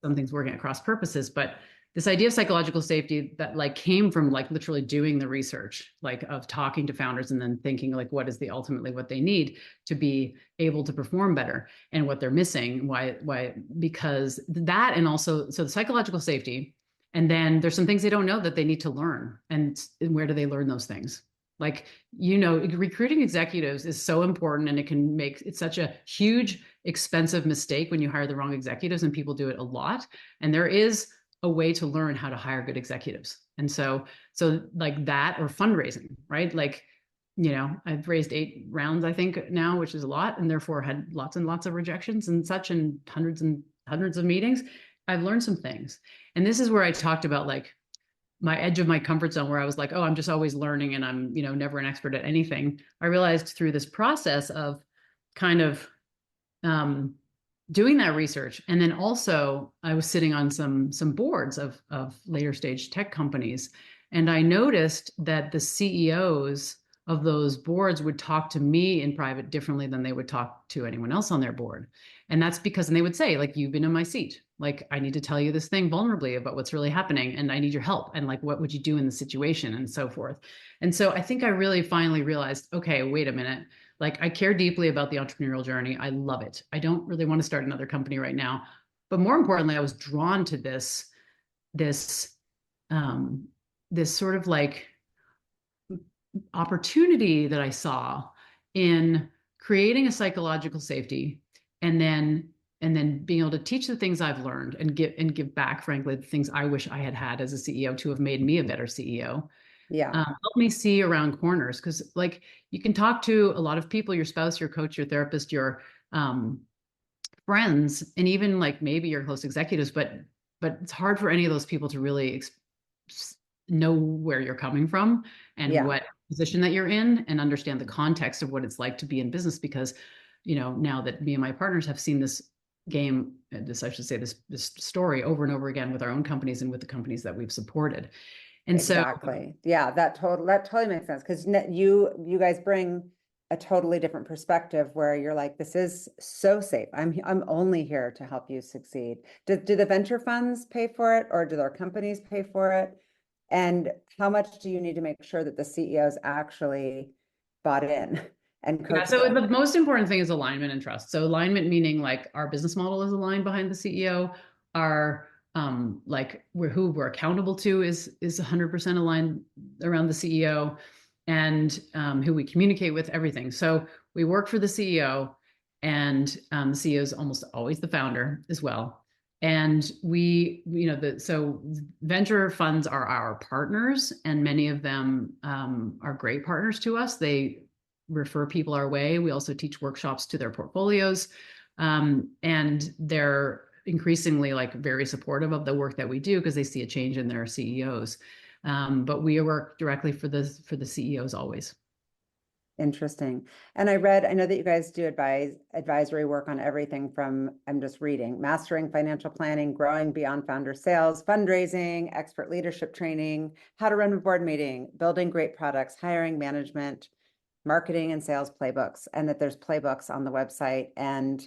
[SPEAKER 1] some things working at cross purposes, but this idea of psychological safety that like came from like literally doing the research, like of talking to founders and then thinking like what is the ultimately what they need to be able to perform better and what they're missing, why because that, and also so the psychological safety, and then there's some things they don't know that they need to learn, and where do they learn those things? Like, recruiting executives is so important, and it's such a huge expensive mistake when you hire the wrong executives, and people do it a lot. And there is a way to learn how to hire good executives. And so like that, or fundraising, right? Like, I've raised 8 rounds, I think now, which is a lot, and therefore had lots and lots of rejections and such, and hundreds of meetings. I've learned some things. And this is where I talked about like my edge of my comfort zone, where I was like, oh, I'm just always learning and I'm, never an expert at anything. I realized through this process of kind of um, doing that research, and then also I was sitting on some boards of later stage tech companies, and I noticed that the CEOs of those boards would talk to me in private differently than they would talk to anyone else on their board. And that's because, and they would say, like, you've been in my seat. Like, I need to tell you this thing vulnerably about what's really happening, and I need your help. And like, what would you do in the situation, and so forth. And so I think I really finally realized, okay, wait a minute. Like, I care deeply about the entrepreneurial journey. I love it. I don't really want to start another company right now. But more importantly, I was drawn to this, um, this sort of like opportunity that I saw in creating a psychological safety, and then being able to teach the things I've learned and give back, frankly, the things I wish I had had as a CEO to have made me a better CEO.
[SPEAKER 2] Yeah.
[SPEAKER 1] Help me see around corners, because like you can talk to a lot of people, your spouse, your coach, your therapist, your um, friends, and even like maybe your close executives, but it's hard for any of those people to really know where you're coming from and
[SPEAKER 2] Yeah.
[SPEAKER 1] what position that you're in, and understand the context of what it's like to be in business. Because now that me and my partners have seen this game, this I should say, this story over and over again with our own companies and with the companies that we've supported. And so
[SPEAKER 2] Exactly. Yeah, that totally makes sense, because you guys bring a totally different perspective where you're like, this is so safe. I'm only here to help you succeed. Do the venture funds pay for it, or do their companies pay for it? And how much do you need to make sure that the CEOs actually bought in and
[SPEAKER 1] yeah, so
[SPEAKER 2] coachable?
[SPEAKER 1] the most important thing is alignment and trust. So alignment meaning like our business model is aligned behind the CEO. Our like who we're accountable to is 100% aligned around the CEO, and who we communicate with, everything. So we work for the CEO, and the CEO is almost always the founder as well. And so venture funds are our partners, and many of them are great partners to us. They refer people our way. We also teach workshops to their portfolios. And they're increasingly like very supportive of the work that we do, because they see a change in their CEOs. But we work directly for the CEOs always.
[SPEAKER 2] Interesting. And I know that you guys do advisory work on everything from, I'm just reading, mastering financial planning, growing beyond founder sales, fundraising, expert leadership training, how to run a board meeting, building great products, hiring, management, marketing and sales playbooks, and that there's playbooks on the website. And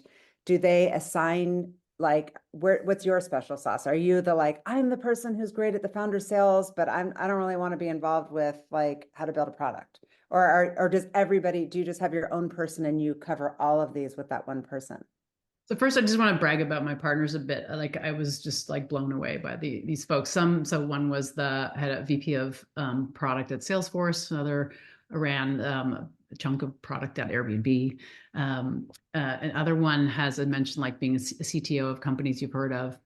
[SPEAKER 2] do they assign, like, what's your special sauce? Are you like, I'm the person who's great at the founder sales, but I don't really want to be involved with like how to build a product? Or do you just have your own person and you cover all of these with that one person?
[SPEAKER 1] So first, I just want to brag about my partners a bit. Like, I was just like blown away by these folks. So one was the head of VP of product at Salesforce. Another ran a chunk of product at Airbnb. Another one has mentioned like being a CTO of companies you've heard of.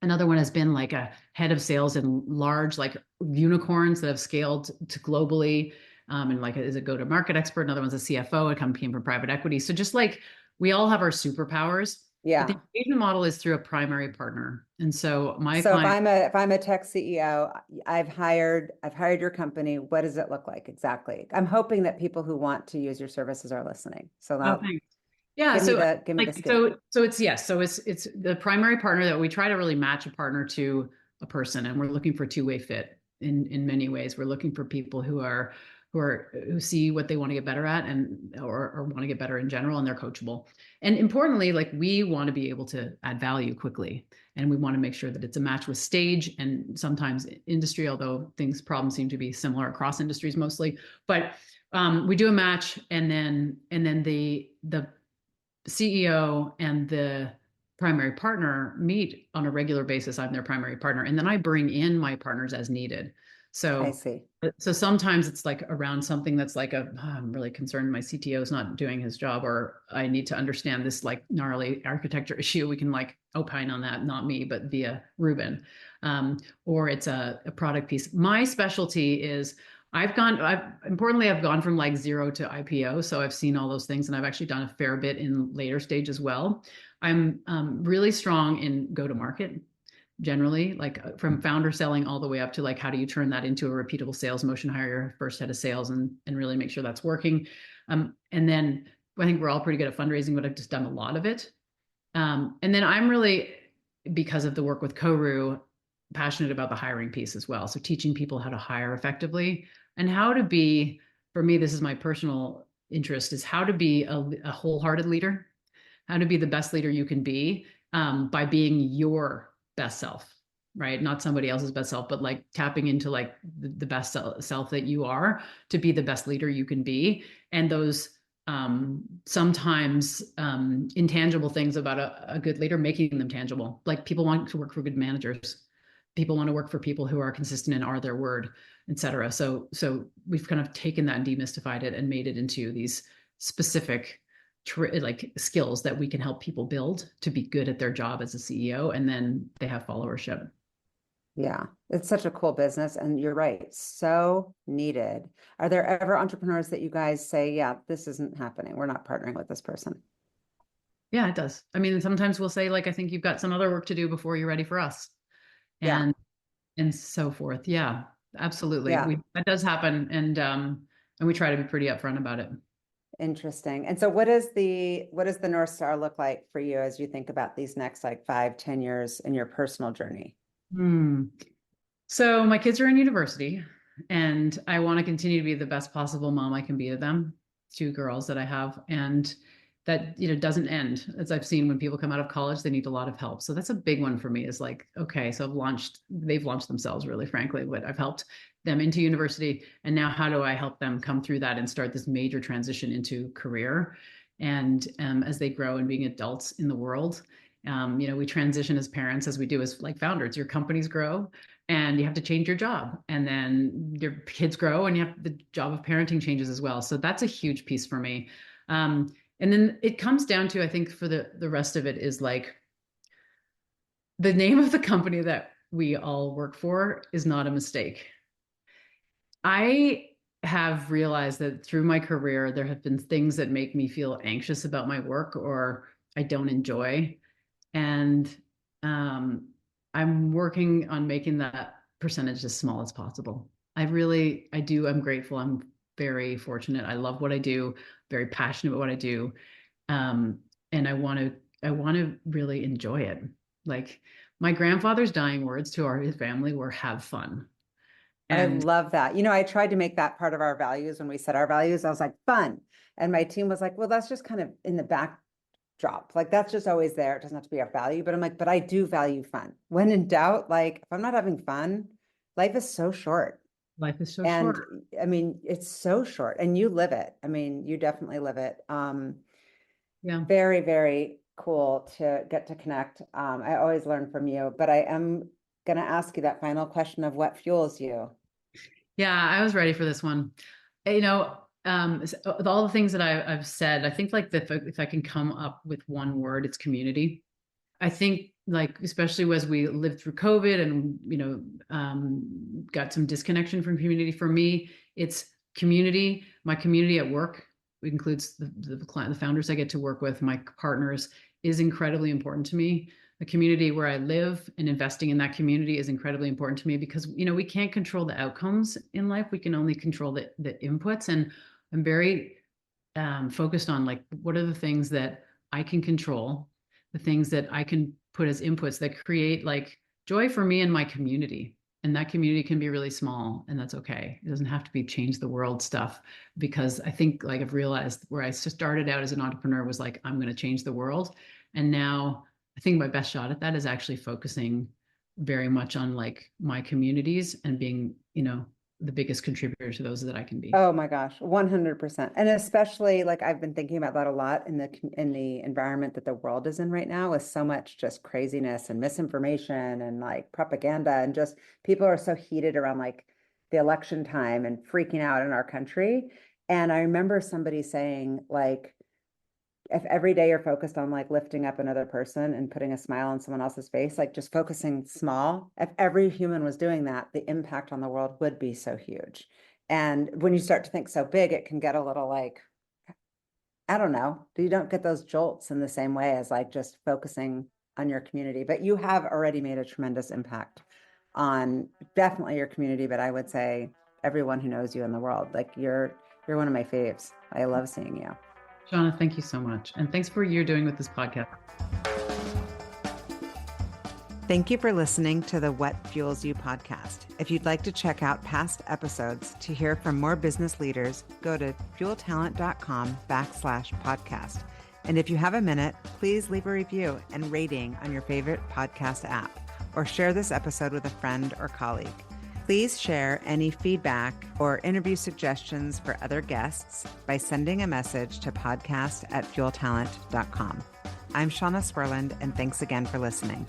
[SPEAKER 1] Another one has been like a head of sales in large like unicorns that have scaled to globally, and like is a go-to-market expert. Another one's a CFO. It came from private equity. So just like we all have our superpowers, but the
[SPEAKER 2] Yeah.
[SPEAKER 1] engagement model is through a primary partner. And so my
[SPEAKER 2] So
[SPEAKER 1] client,
[SPEAKER 2] if I'm a tech CEO, I've hired your company. What does it look like exactly? I'm hoping that people who want to use your services are listening. So
[SPEAKER 1] oh,
[SPEAKER 2] now
[SPEAKER 1] thanks. Yeah,
[SPEAKER 2] give me
[SPEAKER 1] so
[SPEAKER 2] the
[SPEAKER 1] like
[SPEAKER 2] scoop.
[SPEAKER 1] so it's yes, so it's the primary partner that we try to really match a partner to a person, and we're looking for two-way fit in many ways. We're looking for people who see what they want to get better at, and or want to get better in general, and they're coachable. And importantly, like we want to be able to add value quickly, and we want to make sure that it's a match with stage and sometimes industry, although problems seem to be similar across industries mostly. But we do a match, and then the CEO and the primary partner meet on a regular basis. I'm their primary partner, and then I bring in my partners as needed.
[SPEAKER 2] I
[SPEAKER 1] So,
[SPEAKER 2] see.
[SPEAKER 1] so sometimes it's like around something that's like I'm really concerned my CTO is not doing his job, or I need to understand this like gnarly architecture issue. We can like opine on that, not me, but via Ruben. Or it's a product piece. My specialty is I've gone from like zero to IPO. So I've seen all those things, and I've actually done a fair bit in later stage as well. I'm really strong in go to market. generally, like from founder selling all the way up to like how do you turn that into a repeatable sales motion, hire your first head of sales and really make sure that's working. And then I think we're all pretty good at fundraising, but I've just done a lot of it. And then I'm really, because of the work with Koru, passionate about the hiring piece as well. So teaching people how to hire effectively and how to be, for me, this is my personal interest, is how to be a wholehearted leader, how to be the best leader you can be by being your best self, right? Not somebody else's best self, but like tapping into like the best self that you are to be the best leader you can be. And those sometimes intangible things about a good leader, making them tangible. Like people want to work for good managers. People want to work for people who are consistent and are their word, et cetera. So we've kind of taken that and demystified it and made it into these specific like skills that we can help people build to be good at their job as a CEO, and then they have followership.
[SPEAKER 2] Yeah, it's such a cool business. And you're right, so needed. Are there ever entrepreneurs that you guys say, yeah, this isn't happening? We're not partnering with this person?
[SPEAKER 1] Yeah, it does. I mean, sometimes we'll say like, I think you've got some other work to do before you're ready for us,
[SPEAKER 2] Yeah,
[SPEAKER 1] and so forth. Yeah, absolutely.
[SPEAKER 2] yeah,
[SPEAKER 1] We that does happen, and we try to be pretty upfront about it.
[SPEAKER 2] interesting. And so what does the North Star look like for you as you think about these next like 5, 10 years in your personal journey?
[SPEAKER 1] Hmm. So my kids are in university, and I want to continue to be the best possible mom I can be to them, two girls that I have, and that doesn't end. As I've seen when people come out of college, they need a lot of help. So that's a big one for me. Is like, okay, so they've launched themselves, really, frankly, but I've helped them into university, and now how do I help them come through that and start this major transition into career, and as they grow and being adults in the world. We transition as parents as we do as like founders. Your companies grow and you have to change your job, and then your kids grow and you have the job of parenting changes as well. So that's a huge piece for me. And then it comes down to, I think, for the rest of it is like the name of the company that we all work for is not a mistake. I have realized that through my career there have been things that make me feel anxious about my work or I don't enjoy, and um, I'm working on making that percentage as small as possible. I do. I'm grateful. I'm very fortunate. I love what I do, very passionate about what I do. Um, and I want to really enjoy it. Like my grandfather's dying words to his family were have fun.
[SPEAKER 2] I
[SPEAKER 1] And
[SPEAKER 2] love that. I tried to make that part of our values when we set our values. I was like, fun. And my team was like, well, that's just kind of in the backdrop. Like that's just always there. It doesn't have to be our value. But I'm like, but I do value fun. When in doubt, like if I'm not having fun, life is so short.
[SPEAKER 1] life is so
[SPEAKER 2] And
[SPEAKER 1] short.
[SPEAKER 2] I mean, it's so short and you live it. I mean, you definitely live it.
[SPEAKER 1] Yeah.
[SPEAKER 2] Very, very cool to get to connect. I always learn from you, but I am going to ask you that final question of what fuels you.
[SPEAKER 1] Yeah, I was ready for this one. With all the things that I've said, I think like if I can come up with one word, it's community. I think like especially as we lived through COVID and got some disconnection from community. For me, it's community. My community at work includes the founders I get to work with, my partners, is incredibly important to me. The community where I live and investing in that community is incredibly important to me because we can't control the outcomes in life. We can only control the inputs, and I'm very focused on like what are the things that I can control, the things that I can put as inputs that create like joy for me and my community. And that community can be really small, and that's okay. It doesn't have to be change the world stuff, because I think like I've realized where I started out as an entrepreneur was like, I'm going to change the world. And now I think my best shot at that is actually focusing very much on like my communities and being, the biggest contributor to those that I can be.
[SPEAKER 2] Oh my gosh, 100%. And especially like I've been thinking about that a lot in the environment that the world is in right now with so much just craziness and misinformation and like propaganda and just people are so heated around like the election time and freaking out in our country. And I remember somebody saying like if every day you're focused on like lifting up another person and putting a smile on someone else's face, like just focusing small, if every human was doing that, the impact on the world would be so huge. And when you start to think so big, it can get a little like, I don't know, you don't get those jolts in the same way as like just focusing. on your community, but you have already made a tremendous impact on definitely your community, but I would say everyone who knows you in the world. Like you're one of my faves. I love seeing you.
[SPEAKER 1] Shauna, thank you so much. And thanks for what you're doing with this podcast.
[SPEAKER 2] Thank you for listening to the What Fuels You podcast. If you'd like to check out past episodes to hear from more business leaders, go to fueltalent.com/podcast. And if you have a minute, please leave a review and rating on your favorite podcast app, or share this episode with a friend or colleague. Please share any feedback or interview suggestions for other guests by sending a message to podcast@fueltalent.com. I'm Shauna Swerland, and thanks again for listening.